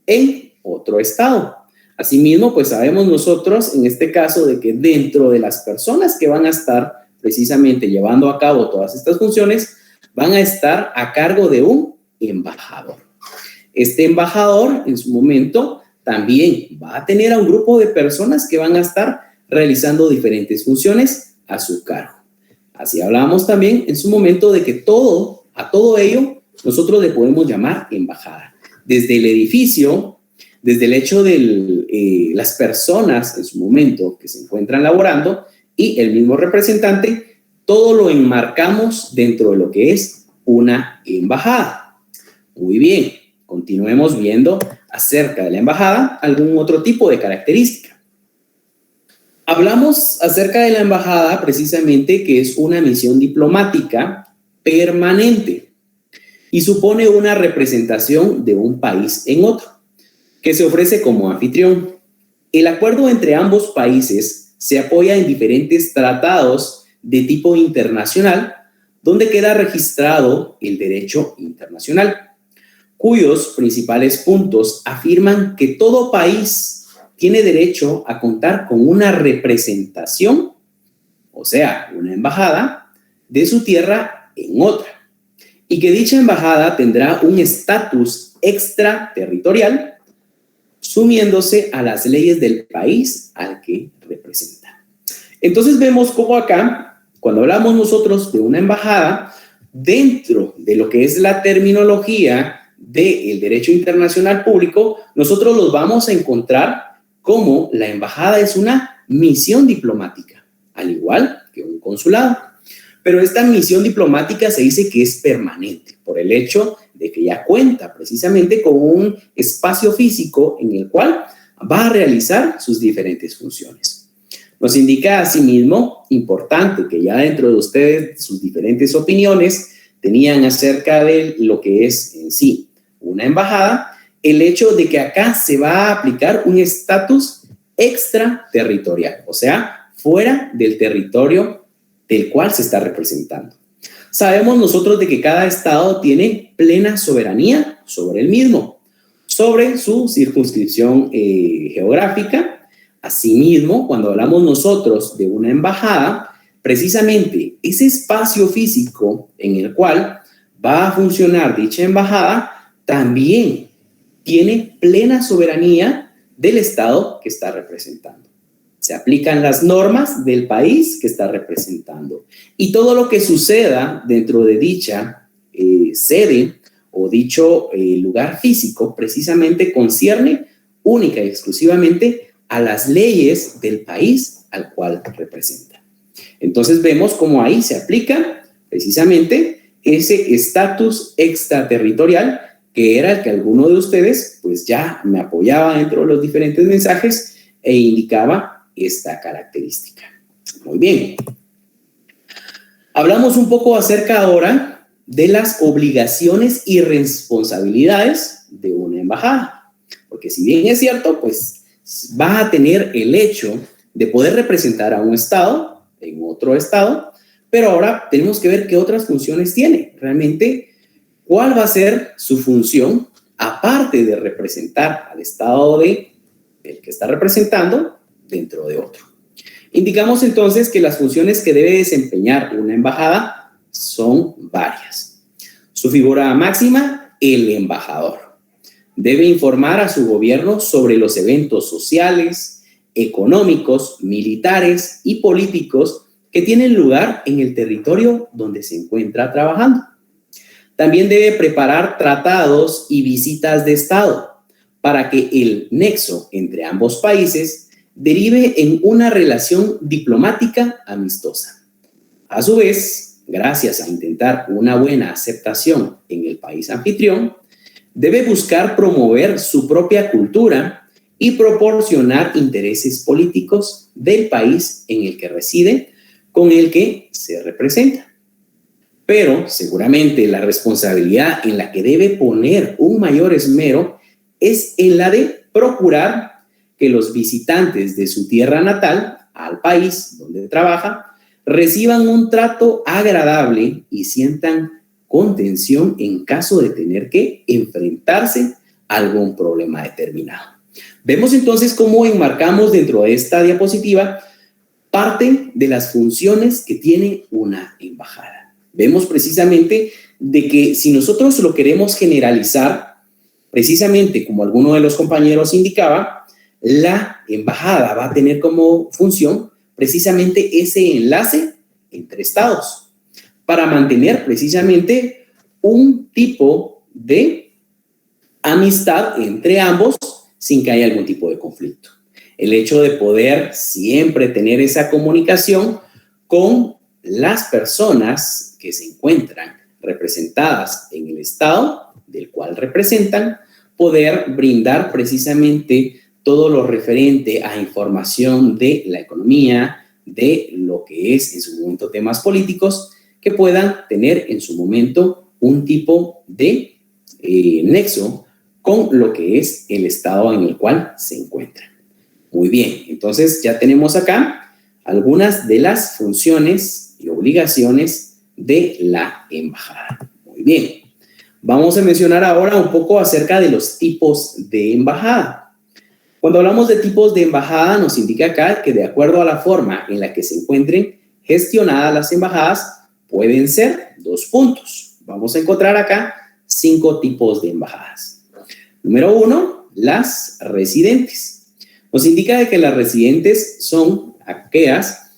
en otro estado. Asimismo, pues sabemos nosotros en este caso de que dentro de las personas que van a estar precisamente llevando a cabo todas estas funciones, van a estar a cargo de un embajador. Este embajador, en su momento, también va a tener a un grupo de personas que van a estar realizando diferentes funciones a su cargo. Así hablábamos también en su momento de que a todo ello, nosotros le podemos llamar embajada. Desde el edificio, desde el hecho de las personas en su momento que se encuentran laborando y el mismo representante, todo lo enmarcamos dentro de lo que es una embajada. Muy bien, continuemos viendo acerca de la embajada algún otro tipo de característica. Hablamos acerca de la embajada precisamente que es una misión diplomática permanente y supone una representación de un país en otro, que se ofrece como anfitrión. El acuerdo entre ambos países se apoya en diferentes tratados de tipo internacional, donde queda registrado el derecho internacional, cuyos principales puntos afirman que todo país tiene derecho a contar con una representación, o sea, una embajada, de su tierra en otra, y que dicha embajada tendrá un estatus extraterritorial, sumiéndose a las leyes del país al que representa. Entonces vemos cómo acá, cuando hablamos nosotros de una embajada, dentro de lo que es la terminología del derecho internacional público, nosotros los vamos a encontrar como la embajada es una misión diplomática, al igual que un consulado. Pero esta misión diplomática se dice que es permanente por el hecho de que ya cuenta precisamente con un espacio físico en el cual va a realizar sus diferentes funciones. Nos indica asimismo, importante, que ya dentro de ustedes sus diferentes opiniones tenían acerca de lo que es en sí una embajada, el hecho de que acá se va a aplicar un estatus extraterritorial, o sea, fuera del territorio del cual se está representando. Sabemos nosotros de que cada estado tiene plena soberanía sobre el mismo, sobre su circunscripción geográfica. Asimismo, cuando hablamos nosotros de una embajada, precisamente ese espacio físico en el cual va a funcionar dicha embajada también tiene plena soberanía del Estado que está representando. Se aplican las normas del país que está representando. Y todo lo que suceda dentro de dicha sede o dicho lugar físico precisamente concierne única y exclusivamente a las leyes del país al cual representa. Entonces vemos cómo ahí se aplica precisamente ese estatus extraterritorial que era el que alguno de ustedes pues ya me apoyaba dentro de los diferentes mensajes e indicaba esta característica. Muy bien. Hablamos un poco acerca ahora de las obligaciones y responsabilidades de una embajada. Porque si bien es cierto, pues va a tener el hecho de poder representar a un estado en otro estado, pero ahora tenemos que ver qué otras funciones tiene. Realmente, ¿cuál va a ser su función aparte de representar al estado del que está representando dentro de otro? Indicamos entonces que las funciones que debe desempeñar una embajada son varias. Su figura máxima, el embajador. Debe informar a su gobierno sobre los eventos sociales, económicos, militares y políticos que tienen lugar en el territorio donde se encuentra trabajando. También debe preparar tratados y visitas de Estado para que el nexo entre ambos países derive en una relación diplomática amistosa. A su vez, gracias a intentar una buena aceptación en el país anfitrión, debe buscar promover su propia cultura y proporcionar intereses políticos del país en el que reside, con el que se representa. Pero seguramente la responsabilidad en la que debe poner un mayor esmero es en la de procurar que los visitantes de su tierra natal al país donde trabaja reciban un trato agradable y sientan contención en caso de tener que enfrentarse a algún problema determinado. Vemos entonces cómo enmarcamos dentro de esta diapositiva parte de las funciones que tiene una embajada. Vemos precisamente de que si nosotros lo queremos generalizar, precisamente como alguno de los compañeros indicaba, la embajada va a tener como función precisamente ese enlace entre estados para mantener precisamente un tipo de amistad entre ambos sin que haya algún tipo de conflicto. El hecho de poder siempre tener esa comunicación con las personas que se encuentran representadas en el estado del cual representan, poder brindar precisamente todo lo referente a información de la economía, de lo que es en su momento temas políticos, que puedan tener en su momento un tipo de nexo con lo que es el estado en el cual se encuentran. Muy bien, entonces ya tenemos acá algunas de las funciones y obligaciones de la embajada. Muy bien, vamos a mencionar ahora un poco acerca de los tipos de embajada. Cuando hablamos de tipos de embajada, nos indica acá que de acuerdo a la forma en la que se encuentren gestionadas las embajadas, pueden ser 2 puntos. Vamos a encontrar acá 5 tipos de embajadas. Número 1, las residentes. Nos indica de que las residentes son aquellas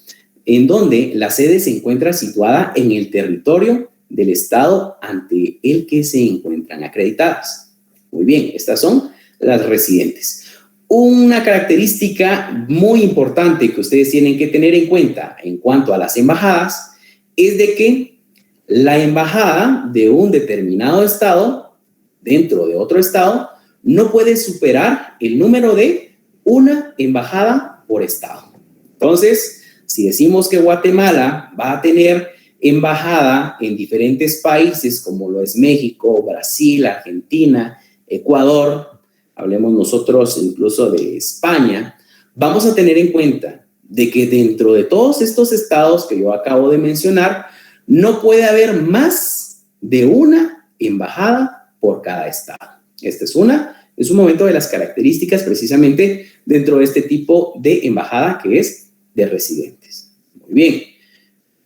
en donde la sede se encuentra situada en el territorio del estado ante el que se encuentran acreditadas. Muy bien, estas son las residentes. Una característica muy importante que ustedes tienen que tener en cuenta en cuanto a las embajadas es de que la embajada de un determinado estado dentro de otro estado no puede superar el número de una embajada por estado. Entonces, si decimos que Guatemala va a tener embajada en diferentes países como lo es México, Brasil, Argentina, Ecuador, hablemos nosotros incluso de España, vamos a tener en cuenta de que dentro de todos estos estados que yo acabo de mencionar, no puede haber más de una embajada por cada estado. Esta es un momento de las características precisamente dentro de este tipo de embajada que es de residentes. Muy bien,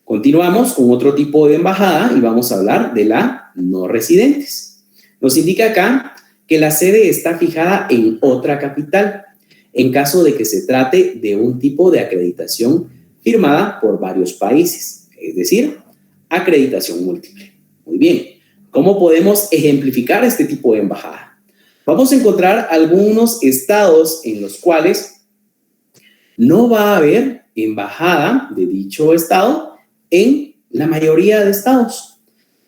continuamos con otro tipo de embajada y vamos a hablar de la no residentes. Nos indica acá que la sede está fijada en otra capital, en caso de que se trate de un tipo de acreditación firmada por varios países, es decir, acreditación múltiple. Muy bien, ¿cómo podemos ejemplificar este tipo de embajada? Vamos a encontrar algunos estados en los cuales no va a haber embajada de dicho estado en la mayoría de estados,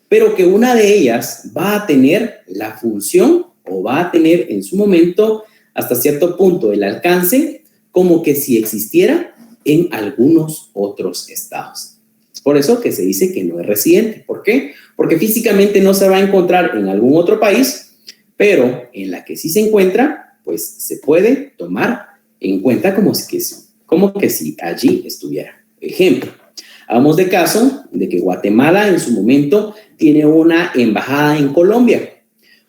pero que una de ellas va a tener la función o va a tener en su momento hasta cierto punto el alcance como que si existiera en algunos otros estados. Es por eso que se dice que no es residente. ¿Por qué? Porque físicamente no se va a encontrar en algún otro país, pero en la que sí se encuentra, pues se puede tomar en cuenta como que si allí estuviera. Ejemplo, hagamos de caso de que Guatemala en su momento tiene una embajada en Colombia,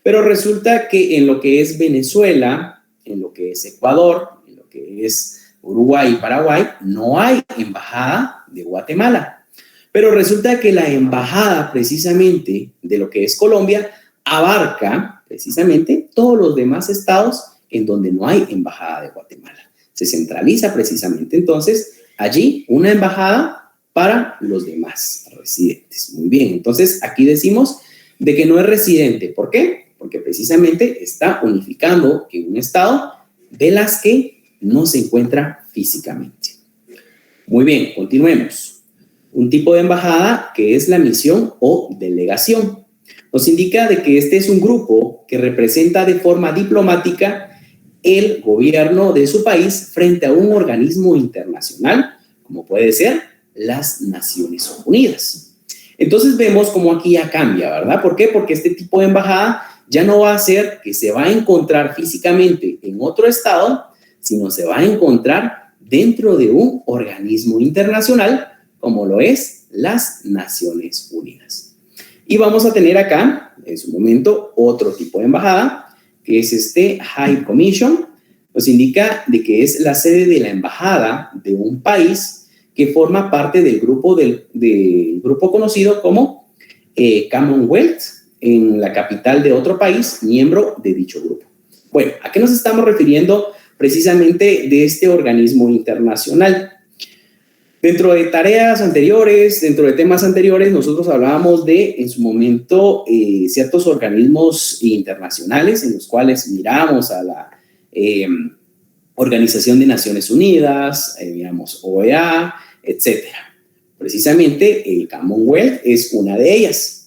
pero resulta que en lo que es Venezuela, en lo que es Ecuador, en lo que es Uruguay y Paraguay, no hay embajada de Guatemala. Pero resulta que la embajada precisamente de lo que es Colombia abarca precisamente todos los demás estados en donde no hay embajada de Guatemala. Se centraliza precisamente entonces allí una embajada para los demás residentes. Muy bien, entonces aquí decimos de que no es residente. ¿Por qué? Porque precisamente está unificando en un estado de las que no se encuentra físicamente. Muy bien, continuemos. Un tipo de embajada que es la misión o delegación. Nos indica de que este es un grupo que representa de forma diplomática el gobierno de su país frente a un organismo internacional, como puede ser las Naciones Unidas. Entonces vemos cómo aquí ya cambia, ¿verdad? ¿Por qué? Porque este tipo de embajada ya no va a ser que se va a encontrar físicamente en otro estado, sino se va a encontrar dentro de un organismo internacional, como lo es las Naciones Unidas. Y vamos a tener acá, en su momento, otro tipo de embajada, que es este High Commission. Nos indica de que es la sede de la embajada de un país que forma parte del grupo, del grupo conocido como Commonwealth, en la capital de otro país, miembro de dicho grupo. Bueno, ¿a qué nos estamos refiriendo precisamente de este organismo internacional? Dentro de tareas anteriores, dentro de temas anteriores, nosotros hablábamos de, en su momento, ciertos organismos internacionales en los cuales miramos a la Organización de Naciones Unidas, miramos OEA, etcétera. Precisamente el Commonwealth es una de ellas.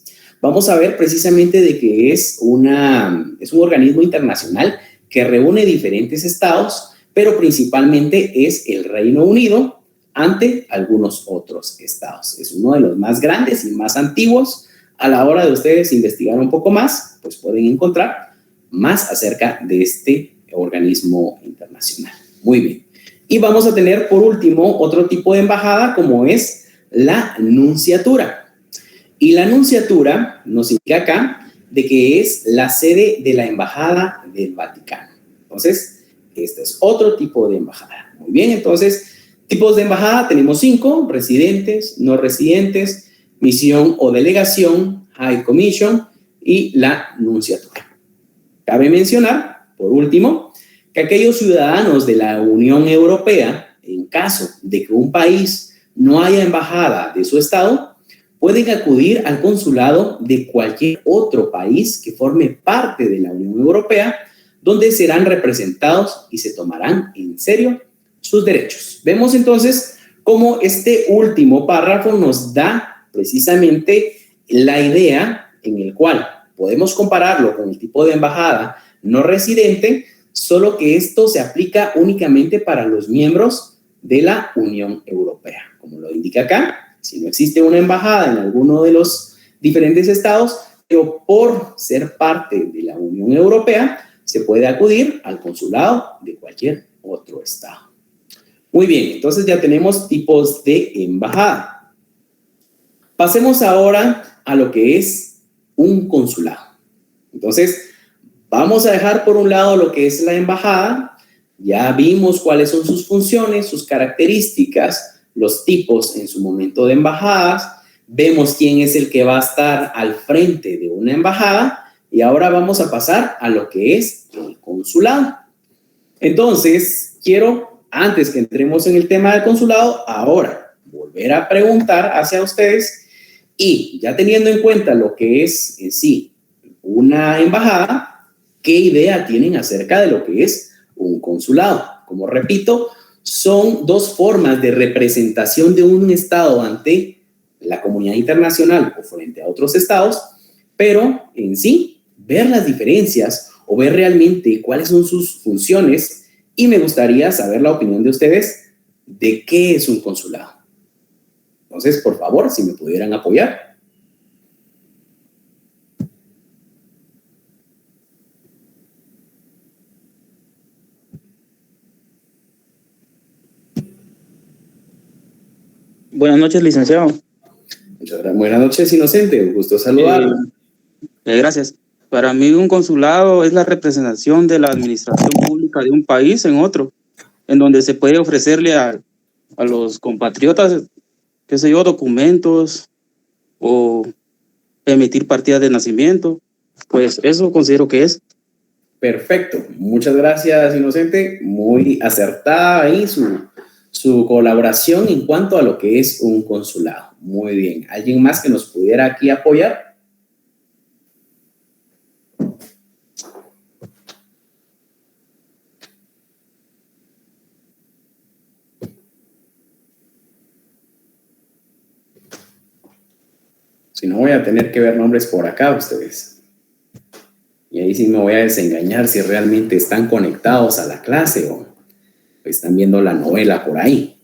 Vamos a ver precisamente de que es un organismo internacional que reúne diferentes estados, pero principalmente es el Reino Unido ante algunos otros estados. Es uno de los más grandes y más antiguos. A la hora de ustedes investigar un poco más, pues pueden encontrar más acerca de este organismo internacional. Muy bien. Y vamos a tener por último otro tipo de embajada como es la nunciatura. Y la nunciatura nos indica acá de que es la sede de la embajada del Vaticano. Entonces, este es otro tipo de embajada. Muy bien, entonces, tipos de embajada tenemos 5, residentes, no residentes, misión o delegación, High Commission y la nunciatura. Cabe mencionar, por último, que aquellos ciudadanos de la Unión Europea, en caso de que un país no haya embajada de su estado, pueden acudir al consulado de cualquier otro país que forme parte de la Unión Europea, donde serán representados y se tomarán en serio sus derechos. Vemos entonces cómo este último párrafo nos da precisamente la idea en el cual podemos compararlo con el tipo de embajada no residente, solo que esto se aplica únicamente para los miembros de la Unión Europea. Como lo indica acá, si no existe una embajada en alguno de los diferentes estados, pero por ser parte de la Unión Europea, se puede acudir al consulado de cualquier otro estado. Muy bien, entonces ya tenemos tipos de embajada. Pasemos ahora a lo que es un consulado. Entonces, vamos a dejar por un lado lo que es la embajada. Ya vimos cuáles son sus funciones, sus características, los tipos en su momento de embajadas. Vemos quién es el que va a estar al frente de una embajada Y ahora vamos a pasar a lo que es el consulado. Entonces, quiero, antes que entremos en el tema del consulado, ahora volver a preguntar hacia ustedes y ya teniendo en cuenta lo que es en sí una embajada, ¿qué idea tienen acerca de lo que es un consulado? Como repito, son dos formas de representación de un estado ante la comunidad internacional o frente a otros estados, pero en sí, ver las diferencias o ver realmente cuáles son sus funciones, y me gustaría saber la opinión de ustedes de qué es un consulado. Entonces, por favor, si me pudieran apoyar. Buenas noches, licenciado. Buenas noches, Inocente. Un gusto saludarlo. Gracias. Para mí un consulado es la representación de la administración pública de un país en otro, en donde se puede ofrecerle a los compatriotas, qué sé yo, documentos o emitir partidas de nacimiento. Pues eso considero que es. Perfecto. Muchas gracias, Inocente. Muy acertada ahí su colaboración en cuanto a lo que es un consulado. Muy bien. ¿Alguien más que nos pudiera aquí apoyar? Si no, voy a tener que ver nombres por acá ustedes. Y ahí sí me voy a desengañar si realmente están conectados a la clase o están viendo la novela por ahí.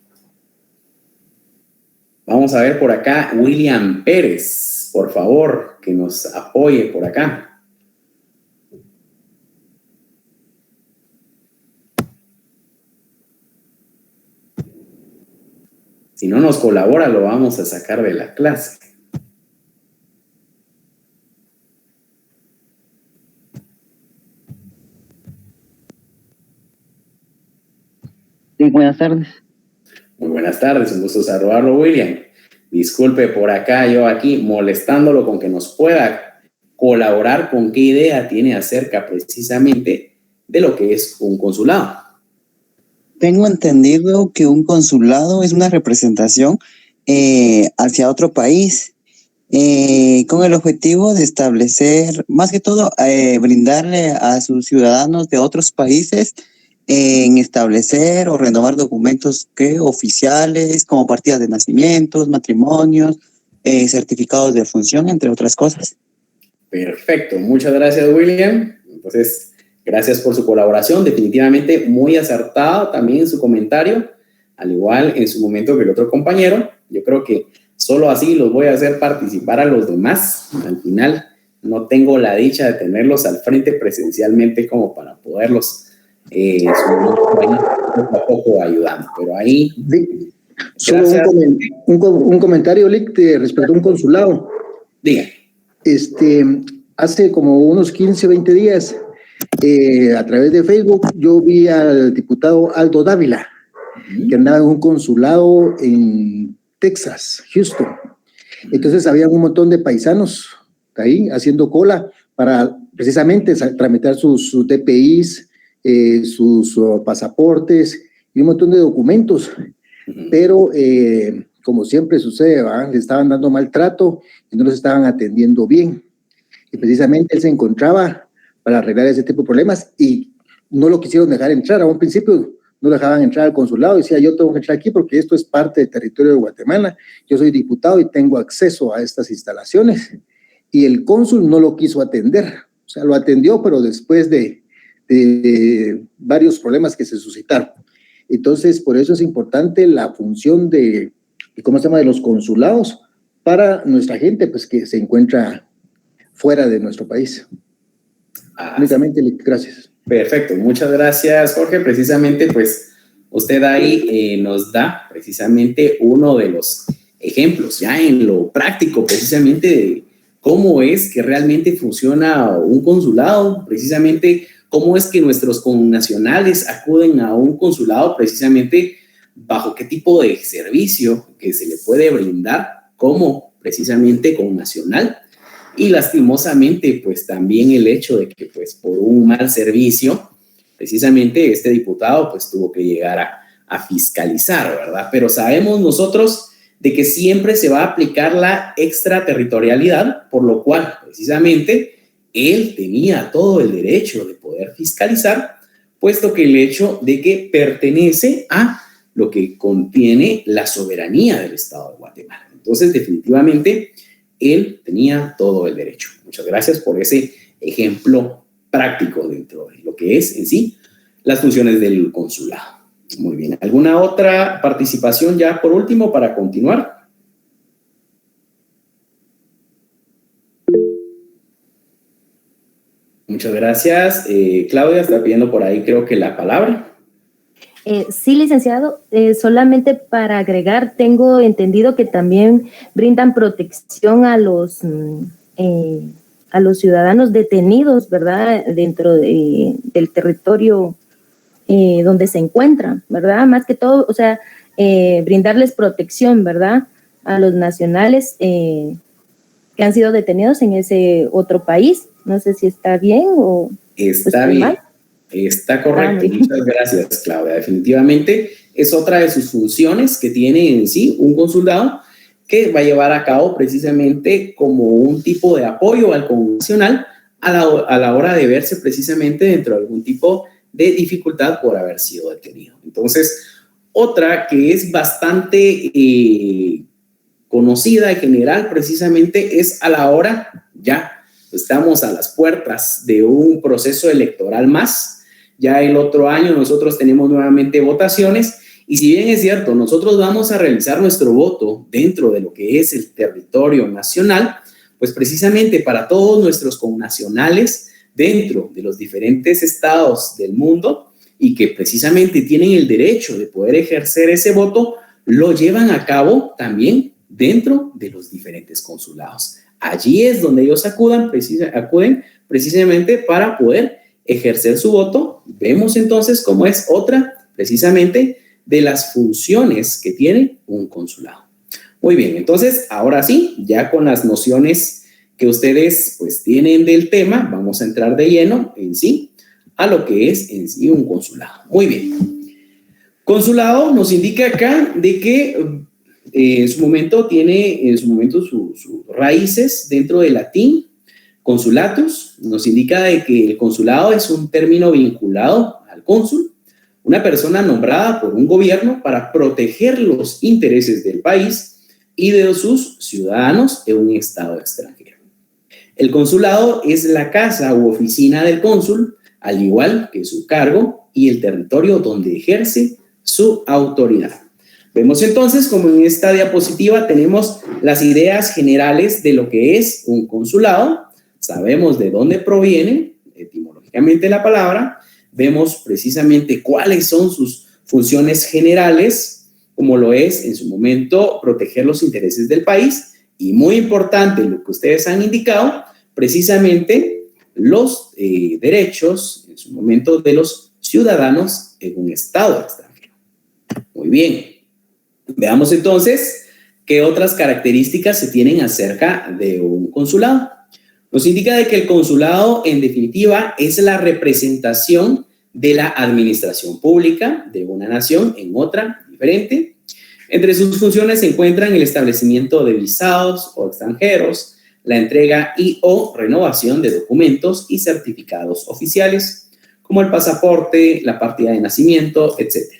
Vamos a ver por acá, William Pérez, por favor, que nos apoye por acá. Si no nos colabora, lo vamos a sacar de la clase. Sí, buenas tardes. Muy buenas tardes, un gusto saludarlo, William. Disculpe por acá, yo aquí molestándolo con que nos pueda colaborar con qué idea tiene acerca precisamente de lo que es un consulado. Tengo entendido que un consulado es una representación hacia otro país con el objetivo de establecer, más que todo, brindarle a sus ciudadanos de otros países en establecer o renovar documentos oficiales como partidas de nacimientos, matrimonios, certificados de función, entre otras cosas. Perfecto, muchas gracias, William. Entonces, gracias por su colaboración, definitivamente muy acertado también en su comentario, al igual en su momento que el otro compañero. Yo creo que solo así los voy a hacer participar a los demás. Al final no tengo la dicha de tenerlos al frente presencialmente como para poderlos poco a poco ayudando, pero ahí solo un comentario, Lick, respecto a un consulado. Diga. Hace como unos 15, 20 días, a través de Facebook, yo vi al diputado Aldo Dávila, que andaba en un consulado en Texas, Houston. Entonces había un montón de paisanos ahí haciendo cola para precisamente tramitar sus DPIs, sus pasaportes y un montón de documentos, pero como siempre sucede, le estaban dando maltrato y no los estaban atendiendo bien, y precisamente él se encontraba para arreglar ese tipo de problemas y no lo quisieron dejar entrar. A un principio no lo dejaban entrar al consulado, decía yo tengo que entrar aquí porque esto es parte del territorio de Guatemala, yo soy diputado y tengo acceso a estas instalaciones, y el cónsul no lo quiso atender, o sea, lo atendió, pero después de varios problemas que se suscitaron. Entonces, por eso es importante la función de los consulados para nuestra gente, pues, que se encuentra fuera de nuestro país. Únicamente, gracias. Perfecto, muchas gracias, Jorge. Precisamente, pues, usted ahí nos da precisamente uno de los ejemplos, ya en lo práctico, precisamente, de cómo es que realmente funciona un consulado, precisamente cómo es que nuestros connacionales acuden a un consulado, precisamente bajo qué tipo de servicio que se le puede brindar como precisamente connacional. y lastimosamente pues también el hecho de que pues por un mal servicio precisamente este diputado pues tuvo que llegar a fiscalizar, ¿verdad? Pero sabemos nosotros de que siempre se va a aplicar la extraterritorialidad, por lo cual precisamente él tenía todo el derecho de poder fiscalizar, puesto que el hecho de que pertenece a lo que contiene la soberanía del Estado de Guatemala. Entonces, definitivamente, él tenía todo el derecho. Muchas gracias por ese ejemplo práctico dentro de lo que es en sí las funciones del consulado. Muy bien. ¿Alguna otra participación ya por último para continuar? Muchas gracias. Claudia está pidiendo por ahí creo que la palabra. Sí, licenciado, solamente para agregar, tengo entendido que también brindan protección a los ciudadanos detenidos, ¿verdad? Dentro del territorio donde se encuentran, ¿verdad? Más que todo, o sea, brindarles protección, ¿verdad? A los nacionales que han sido detenidos en ese otro país. No sé si está bien o está bien. Mal. Está correcto. Muchas gracias, Claudia. Definitivamente es otra de sus funciones que tiene en sí un consulado que va a llevar a cabo precisamente como un tipo de apoyo al connacional a la hora de verse precisamente dentro de algún tipo de dificultad por haber sido detenido. Entonces, otra que es bastante conocida en general precisamente es a la hora, ya estamos a las puertas de un proceso electoral más. Ya el otro año nosotros tenemos nuevamente votaciones y si bien es cierto, nosotros vamos a realizar nuestro voto dentro de lo que es el territorio nacional, pues precisamente para todos nuestros connacionales dentro de los diferentes estados del mundo y que precisamente tienen el derecho de poder ejercer ese voto, lo llevan a cabo también dentro de los diferentes consulados. Allí es donde ellos acuden precisamente para poder ejercer su voto. Vemos entonces cómo es otra precisamente de las funciones que tiene un consulado. Muy bien, entonces ahora sí, ya con las nociones que ustedes pues tienen del tema, vamos a entrar de lleno en sí a lo que es en sí un consulado. Muy bien. Consulado nos indica acá de que en su momento tiene sus raíces dentro del latín. Consulatus nos indica de que el consulado es un término vinculado al cónsul, una persona nombrada por un gobierno para proteger los intereses del país y de sus ciudadanos en un estado extranjero. El consulado es la casa u oficina del cónsul, al igual que su cargo y el territorio donde ejerce su autoridad. Vemos entonces como en esta diapositiva tenemos las ideas generales de lo que es un consulado. Sabemos de dónde proviene etimológicamente la palabra, vemos precisamente cuáles son sus funciones generales, como lo es en su momento proteger los intereses del país y muy importante lo que ustedes han indicado, precisamente los derechos en su momento de los ciudadanos en un estado extranjero. Muy bien, veamos entonces qué otras características se tienen acerca de un consulado. Nos indica de que el consulado, en definitiva, es la representación de la administración pública de una nación en otra diferente. Entre sus funciones se encuentran el establecimiento de visados o extranjeros, la entrega y o renovación de documentos y certificados oficiales, como el pasaporte, la partida de nacimiento, etc.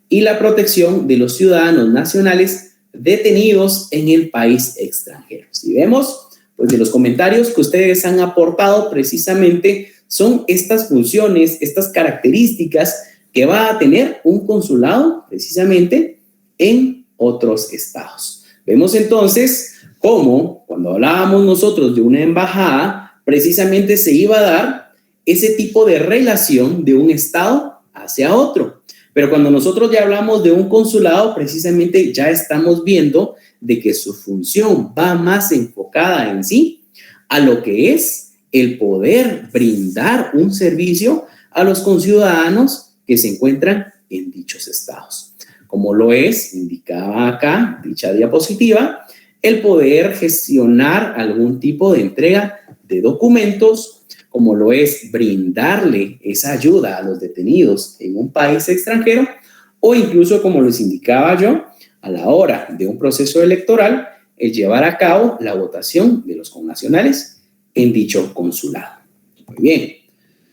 Y la protección de los ciudadanos nacionales detenidos en el país extranjero. Si vemos, pues de los comentarios que ustedes han aportado precisamente son estas funciones, estas características que va a tener un consulado precisamente en otros estados. Vemos entonces cómo cuando hablábamos nosotros de una embajada, precisamente se iba a dar ese tipo de relación de un estado hacia otro. Pero cuando nosotros ya hablamos de un consulado, precisamente ya estamos viendo de que su función va más enfocada en sí a lo que es el poder brindar un servicio a los conciudadanos que se encuentran en dichos estados. Como lo es, indicaba acá dicha diapositiva, el poder gestionar algún tipo de entrega de documentos, como lo es brindarle esa ayuda a los detenidos en un país extranjero, o incluso, como les indicaba yo, a la hora de un proceso electoral, el llevar a cabo la votación de los connacionales en dicho consulado. Muy bien,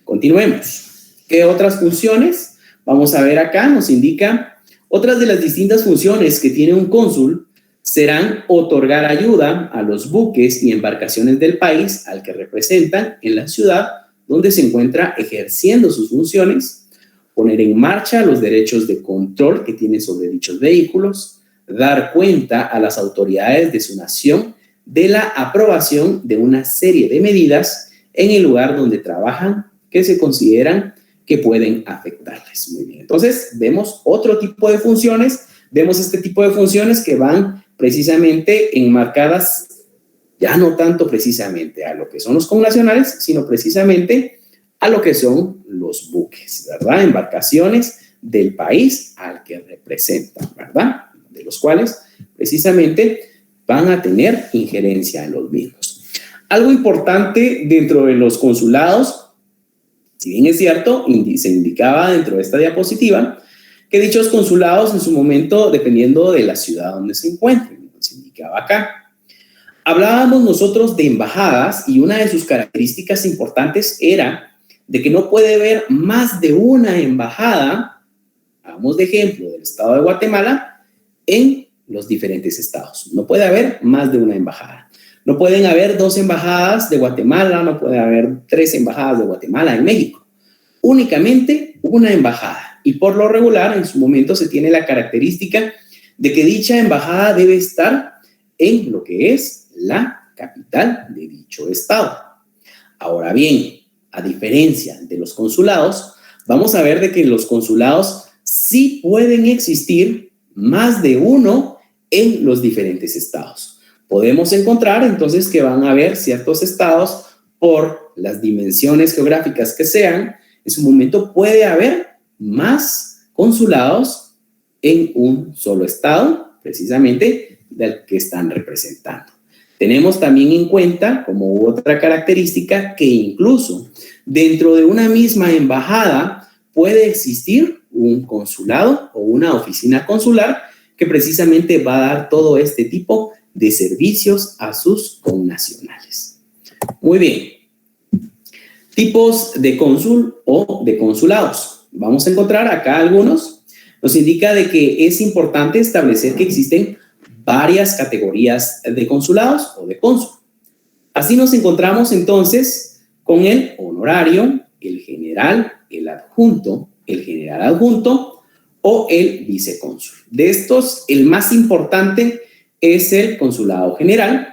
continuemos. ¿Qué otras funciones? Vamos a ver acá, nos indica otras de las distintas funciones que tiene un cónsul serán otorgar ayuda a los buques y embarcaciones del país al que representan en la ciudad donde se encuentra ejerciendo sus funciones, poner en marcha los derechos de control que tiene sobre dichos vehículos, dar cuenta a las autoridades de su nación de la aprobación de una serie de medidas en el lugar donde trabajan que se consideran que pueden afectarles. Muy bien, entonces vemos otro tipo de funciones, vemos este tipo de funciones que van precisamente enmarcadas, ya no tanto precisamente a lo que son los connacionales, sino precisamente a lo que son los buques, ¿verdad? Embarcaciones del país al que representan, ¿verdad? De los cuales precisamente van a tener injerencia en los mismos. Algo importante dentro de los consulados, si bien es cierto, se indicaba dentro de esta diapositiva, que dichos consulados en su momento, dependiendo de la ciudad donde se encuentren, se indicaba acá. Hablábamos nosotros de embajadas y una de sus características importantes era de que no puede haber más de una embajada, hagamos de ejemplo del estado de Guatemala, en los diferentes estados. No puede haber más de una embajada. No pueden haber 2 embajadas de Guatemala, no puede haber 3 embajadas de Guatemala en México. Únicamente una embajada. Y por lo regular, en su momento se tiene la característica de que dicha embajada debe estar en lo que es la capital de dicho estado. Ahora bien, a diferencia de los consulados, vamos a ver de que los consulados sí pueden existir más de uno en los diferentes estados. Podemos encontrar entonces que van a haber ciertos estados por las dimensiones geográficas que sean, en su momento puede haber más consulados en un solo estado, precisamente del que están representando. Tenemos también en cuenta, como otra característica, que incluso dentro de una misma embajada puede existir un consulado o una oficina consular que precisamente va a dar todo este tipo de servicios a sus connacionales. Muy bien. Tipos de cónsul o de consulados. Vamos a encontrar acá algunos. Nos indica de que es importante establecer que existen varias categorías de consulados o de cónsul. Así nos encontramos entonces con el honorario, el general, el adjunto, el general adjunto o el vicecónsul. De estos, el más importante es el consulado general,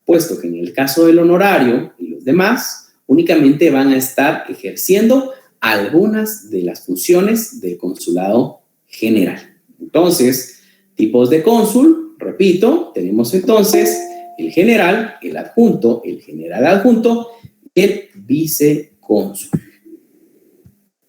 puesto que en el caso del honorario y los demás únicamente van a estar ejerciendo algunas de las funciones del consulado general. Entonces, tipos de cónsul, repito, tenemos entonces el general, el adjunto, el general adjunto y el vicecónsul.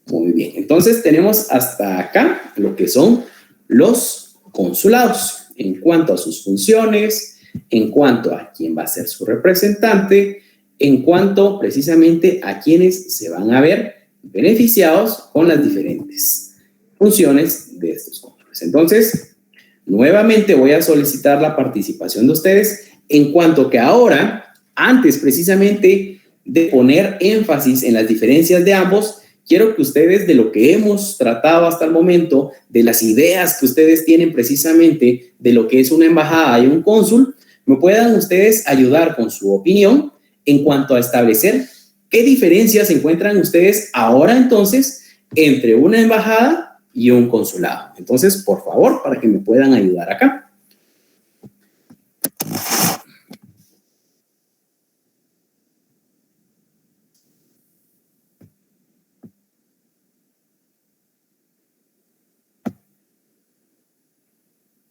Muy bien, entonces tenemos hasta acá lo que son los consulados en cuanto a sus funciones, en cuanto a quién va a ser su representante, en cuanto precisamente a quienes se van a ver beneficiados con las diferentes funciones de estos cónsules. Entonces, nuevamente voy a solicitar la participación de ustedes en cuanto que ahora, antes precisamente de poner énfasis en las diferencias de ambos, quiero que ustedes, de lo que hemos tratado hasta el momento, de las ideas que ustedes tienen precisamente de lo que es una embajada y un cónsul, me puedan ustedes ayudar con su opinión en cuanto a establecer qué diferencias encuentran ustedes ahora entonces entre una embajada y un consulado. Entonces, por favor, para que me puedan ayudar acá.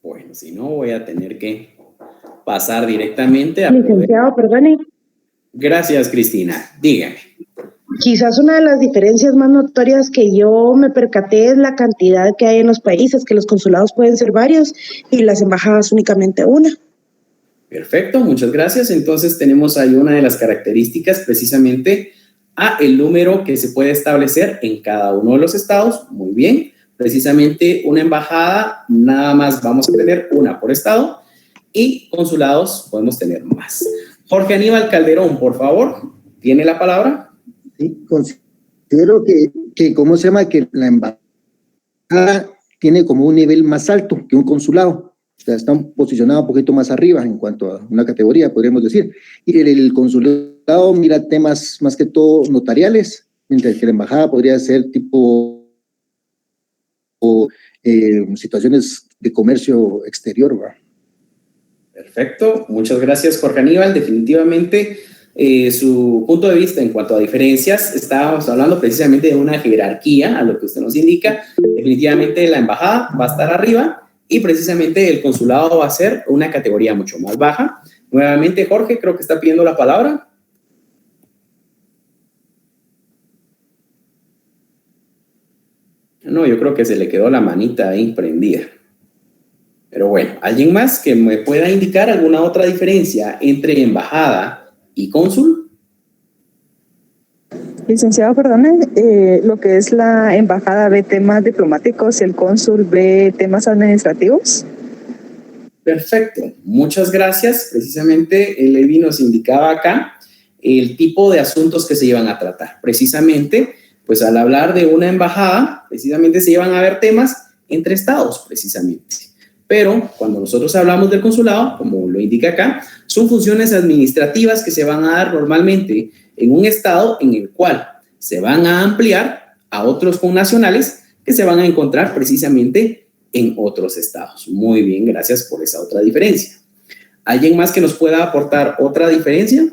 Bueno, si no, voy a tener que pasar directamente a... Licenciado, perdone. Gracias, Cristina. Dígame. Quizás una de las diferencias más notorias que yo me percaté es la cantidad que hay en los países, que los consulados pueden ser varios y las embajadas únicamente una. Perfecto, muchas gracias. Entonces tenemos ahí una de las características precisamente a el número que se puede establecer en cada uno de los estados. Muy bien, precisamente una embajada, nada más vamos a tener una por estado y consulados podemos tener más. Jorge Aníbal Calderón, por favor, ¿tiene la palabra? Sí, considero que ¿cómo se llama? Que la embajada tiene como un nivel más alto que un consulado. O sea, están posicionados un poquito más arriba en cuanto a una categoría, podríamos decir. Y el consulado mira temas más que todo notariales, mientras que la embajada podría ser tipo situaciones de comercio exterior, ¿verdad? Perfecto, muchas gracias, Jorge Aníbal. Definitivamente su punto de vista en cuanto a diferencias, estábamos hablando precisamente de una jerarquía, a lo que usted nos indica. Definitivamente la embajada va a estar arriba y precisamente el consulado va a ser una categoría mucho más baja. Nuevamente, Jorge, creo que está pidiendo la palabra. No, yo creo que se le quedó la manita ahí prendida. Pero bueno, ¿alguien más que me pueda indicar alguna otra diferencia entre embajada y cónsul? Licenciado, perdone, lo que es la embajada ve temas diplomáticos y el cónsul ve temas administrativos. Perfecto, muchas gracias. Precisamente Levi nos indicaba acá el tipo de asuntos que se iban a tratar. Precisamente, pues al hablar de una embajada, precisamente se iban a ver temas entre estados, precisamente. Pero cuando nosotros hablamos del consulado, como lo indica acá, son funciones administrativas que se van a dar normalmente en un estado en el cual se van a ampliar a otros connacionales que se van a encontrar precisamente en otros estados. Muy bien, gracias por esa otra diferencia. ¿Alguien más que nos pueda aportar otra diferencia?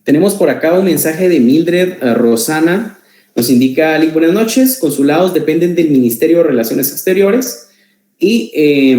Tenemos por acá un mensaje de Mildred Rosana. Nos indica, Lick, buenas noches. Consulados dependen del Ministerio de Relaciones Exteriores y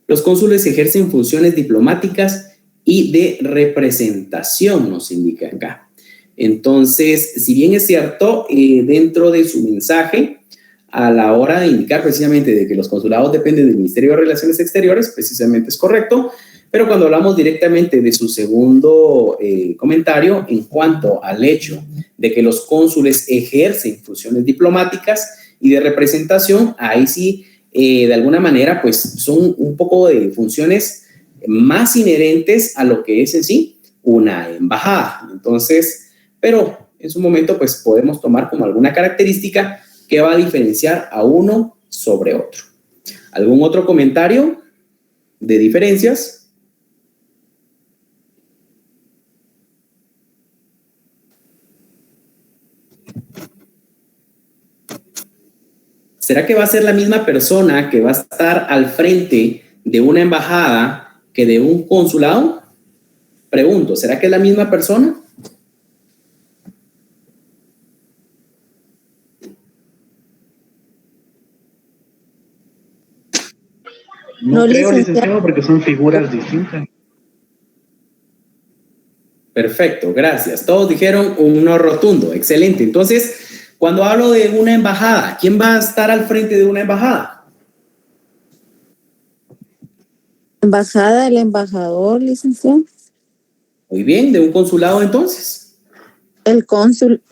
los cónsules ejercen funciones diplomáticas y de representación, nos indica acá. Entonces, si bien es cierto, dentro de su mensaje, a la hora de indicar precisamente de que los consulados dependen del Ministerio de Relaciones Exteriores, precisamente es correcto, pero cuando hablamos directamente de su segundo comentario en cuanto al hecho de que los cónsules ejercen funciones diplomáticas y de representación, ahí sí, de alguna manera, pues son un poco de funciones más inherentes a lo que es en sí una embajada. Entonces, pero en su momento, pues podemos tomar como alguna característica que va a diferenciar a uno sobre otro. ¿Algún otro comentario de diferencias? ¿Será que va a ser la misma persona que va a estar al frente de una embajada que de un consulado? Pregunto, ¿será que es la misma persona? No creo, licenciado, porque son figuras distintas. Perfecto, gracias. Todos dijeron un no rotundo. Excelente. Entonces, cuando hablo de una embajada, ¿quién va a estar al frente de una embajada? Embajada, el embajador, licenciado. Muy bien, ¿de un consulado entonces? El cónsul.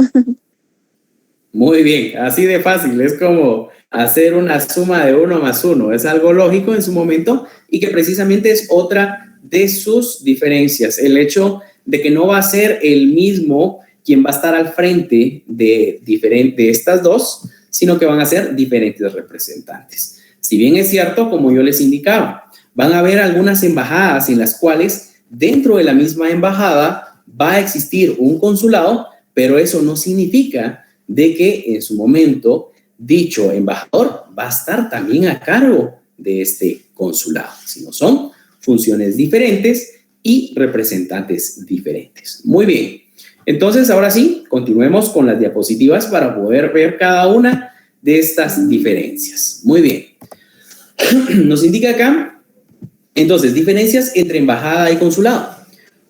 Muy bien, así de fácil. Es como hacer una suma de 1 más 1. Es algo lógico en su momento y que precisamente es otra de sus diferencias. El hecho de que no va a ser el mismo quien va a estar al frente de estas dos, sino que van a ser diferentes representantes. Si bien es cierto, como yo les indicaba, van a haber algunas embajadas en las cuales dentro de la misma embajada va a existir un consulado, pero eso no significa de que en su momento dicho embajador va a estar también a cargo de este consulado, sino son funciones diferentes y representantes diferentes. Muy bien. Entonces, ahora sí, continuemos con las diapositivas para poder ver cada una de estas diferencias. Muy bien. Nos indica acá, entonces, diferencias entre embajada y consulado.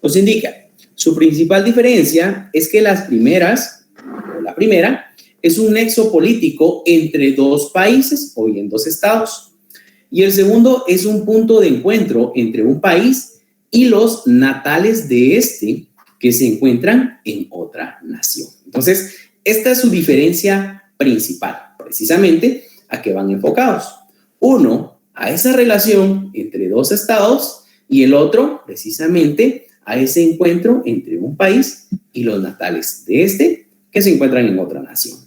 Nos indica, Su principal diferencia es que la primera, es un nexo político entre dos países o bien dos estados. Y el segundo es un punto de encuentro entre un país y los natales de este que se encuentran en otra nación. Entonces, esta es su diferencia principal, precisamente a qué van enfocados. Uno, a esa relación entre dos estados y el otro, precisamente, a ese encuentro entre un país y los natales de este que se encuentran en otra nación.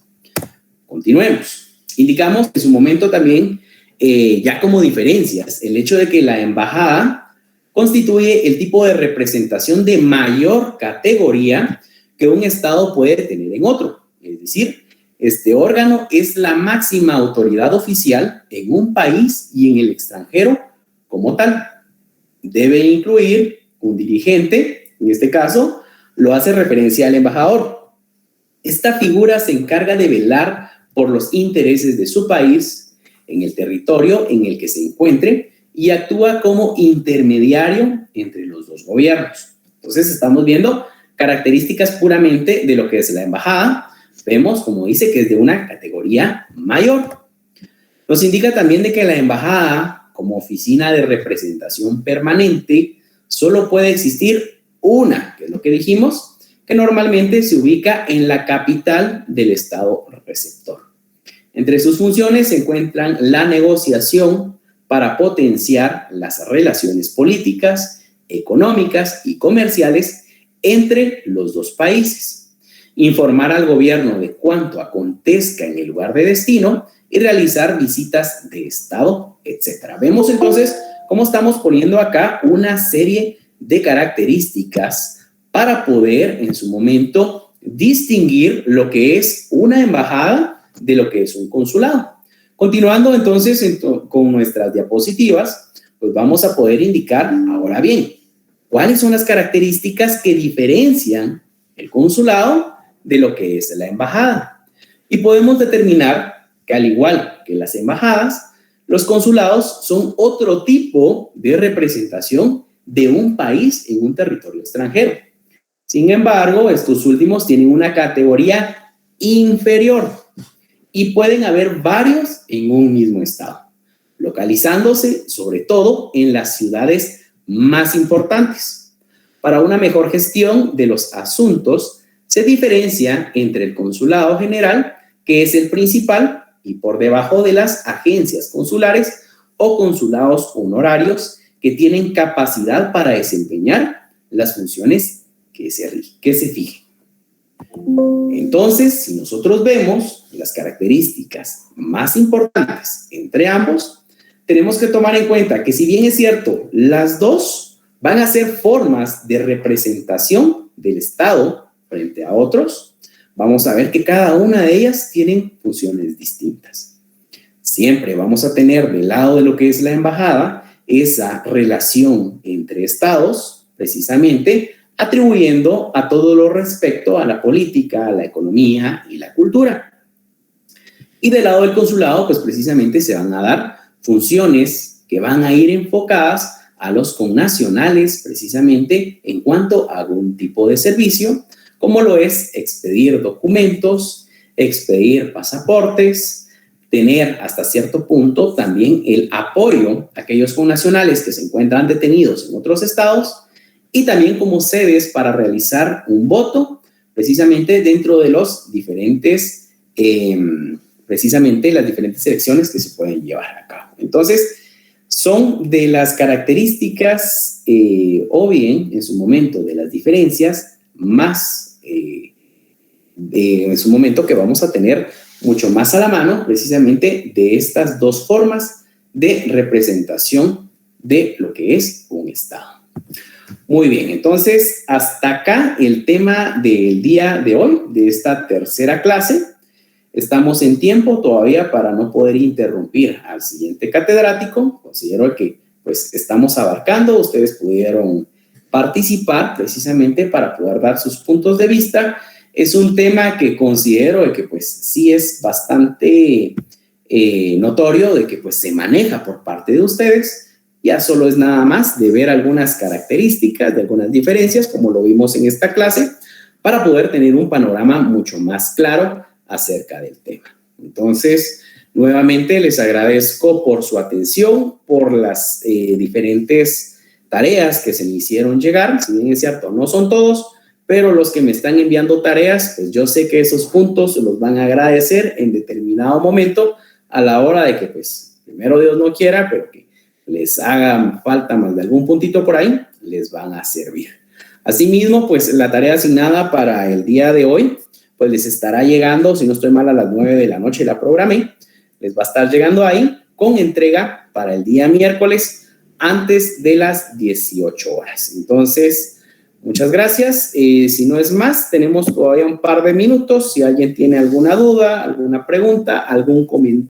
Continuemos. Indicamos en su momento también, ya como diferencias, el hecho de que la embajada constituye el tipo de representación de mayor categoría que un estado puede tener en otro. Es decir, este órgano es la máxima autoridad oficial en un país y en el extranjero como tal. Debe incluir un dirigente, en este caso, lo hace referencia al embajador. Esta figura se encarga de velar por los intereses de su país en el territorio en el que se encuentre y actúa como intermediario entre los dos gobiernos. Entonces, estamos viendo características puramente de lo que es la embajada. Vemos, como dice, que es de una categoría mayor. Nos indica también de que la embajada, como oficina de representación permanente, solo puede existir una, que es lo que dijimos, que normalmente se ubica en la capital del estado receptor. Entre sus funciones se encuentran la negociación para potenciar las relaciones políticas, económicas y comerciales entre los dos países, informar al gobierno de cuanto acontezca en el lugar de destino y realizar visitas de estado, etc. Vemos entonces cómo estamos poniendo acá una serie de características para poder en su momento distinguir lo que es una embajada de lo que es un consulado. Continuando entonces con nuestras diapositivas, pues vamos a poder indicar ahora bien cuáles son las características que diferencian el consulado de lo que es la embajada. Y podemos determinar que al igual que las embajadas, los consulados son otro tipo de representación de un país en un territorio extranjero. Sin embargo, estos últimos tienen una categoría inferior y pueden haber varios en un mismo estado, localizándose sobre todo en las ciudades más importantes. Para una mejor gestión de los asuntos, se diferencia entre el consulado general, que es el principal, y por debajo de las agencias consulares o consulados honorarios que tienen capacidad para desempeñar las funciones que se fijen. Entonces, si nosotros vemos las características más importantes entre ambos, tenemos que tomar en cuenta que si bien es cierto, las dos van a ser formas de representación del Estado frente a otros, vamos a ver que cada una de ellas tienen funciones distintas. Siempre vamos a tener del lado de lo que es la embajada esa relación entre estados, precisamente atribuyendo a todo lo respecto a la política, a la economía y la cultura. Y del lado del consulado, pues precisamente se van a dar funciones que van a ir enfocadas a los connacionales, precisamente en cuanto a algún tipo de servicio, como lo es expedir documentos, expedir pasaportes, tener hasta cierto punto también el apoyo a aquellos connacionales que se encuentran detenidos en otros estados y también como sedes para realizar un voto precisamente dentro de los diferentes, precisamente las diferentes elecciones que se pueden llevar a cabo. Entonces, son de las características o bien en su momento de las diferencias más en su momento que vamos a tener mucho más a la mano precisamente de estas dos formas de representación de lo que es un Estado. Muy bien, entonces hasta acá el tema del día de hoy, de esta tercera clase. Estamos en tiempo todavía para no poder interrumpir al siguiente catedrático. Considero que pues estamos abarcando, ustedes pudieron participar precisamente para poder dar sus puntos de vista. Es un tema que considero que pues sí es bastante notorio de que pues se maneja por parte de ustedes, Ya solo es nada más de ver algunas características, de algunas diferencias, como lo vimos en esta clase, para poder tener un panorama mucho más claro acerca del tema. Entonces, nuevamente les agradezco por su atención, por las diferentes tareas que se me hicieron llegar. Si bien es cierto, no son todos, pero los que me están enviando tareas, pues yo sé que esos puntos los van a agradecer en determinado momento a la hora de que, pues, primero Dios no quiera, pero que les haga falta más de algún puntito por ahí, les van a servir. Asimismo, pues la tarea asignada para el día de hoy, pues les estará llegando, si no estoy mal, a las 9 de la noche la programé, les va a estar llegando ahí con entrega para el día miércoles antes de las 18 horas. Entonces, muchas gracias. Si no es más, tenemos todavía un par de minutos. Si alguien tiene alguna duda, alguna pregunta, algún comentario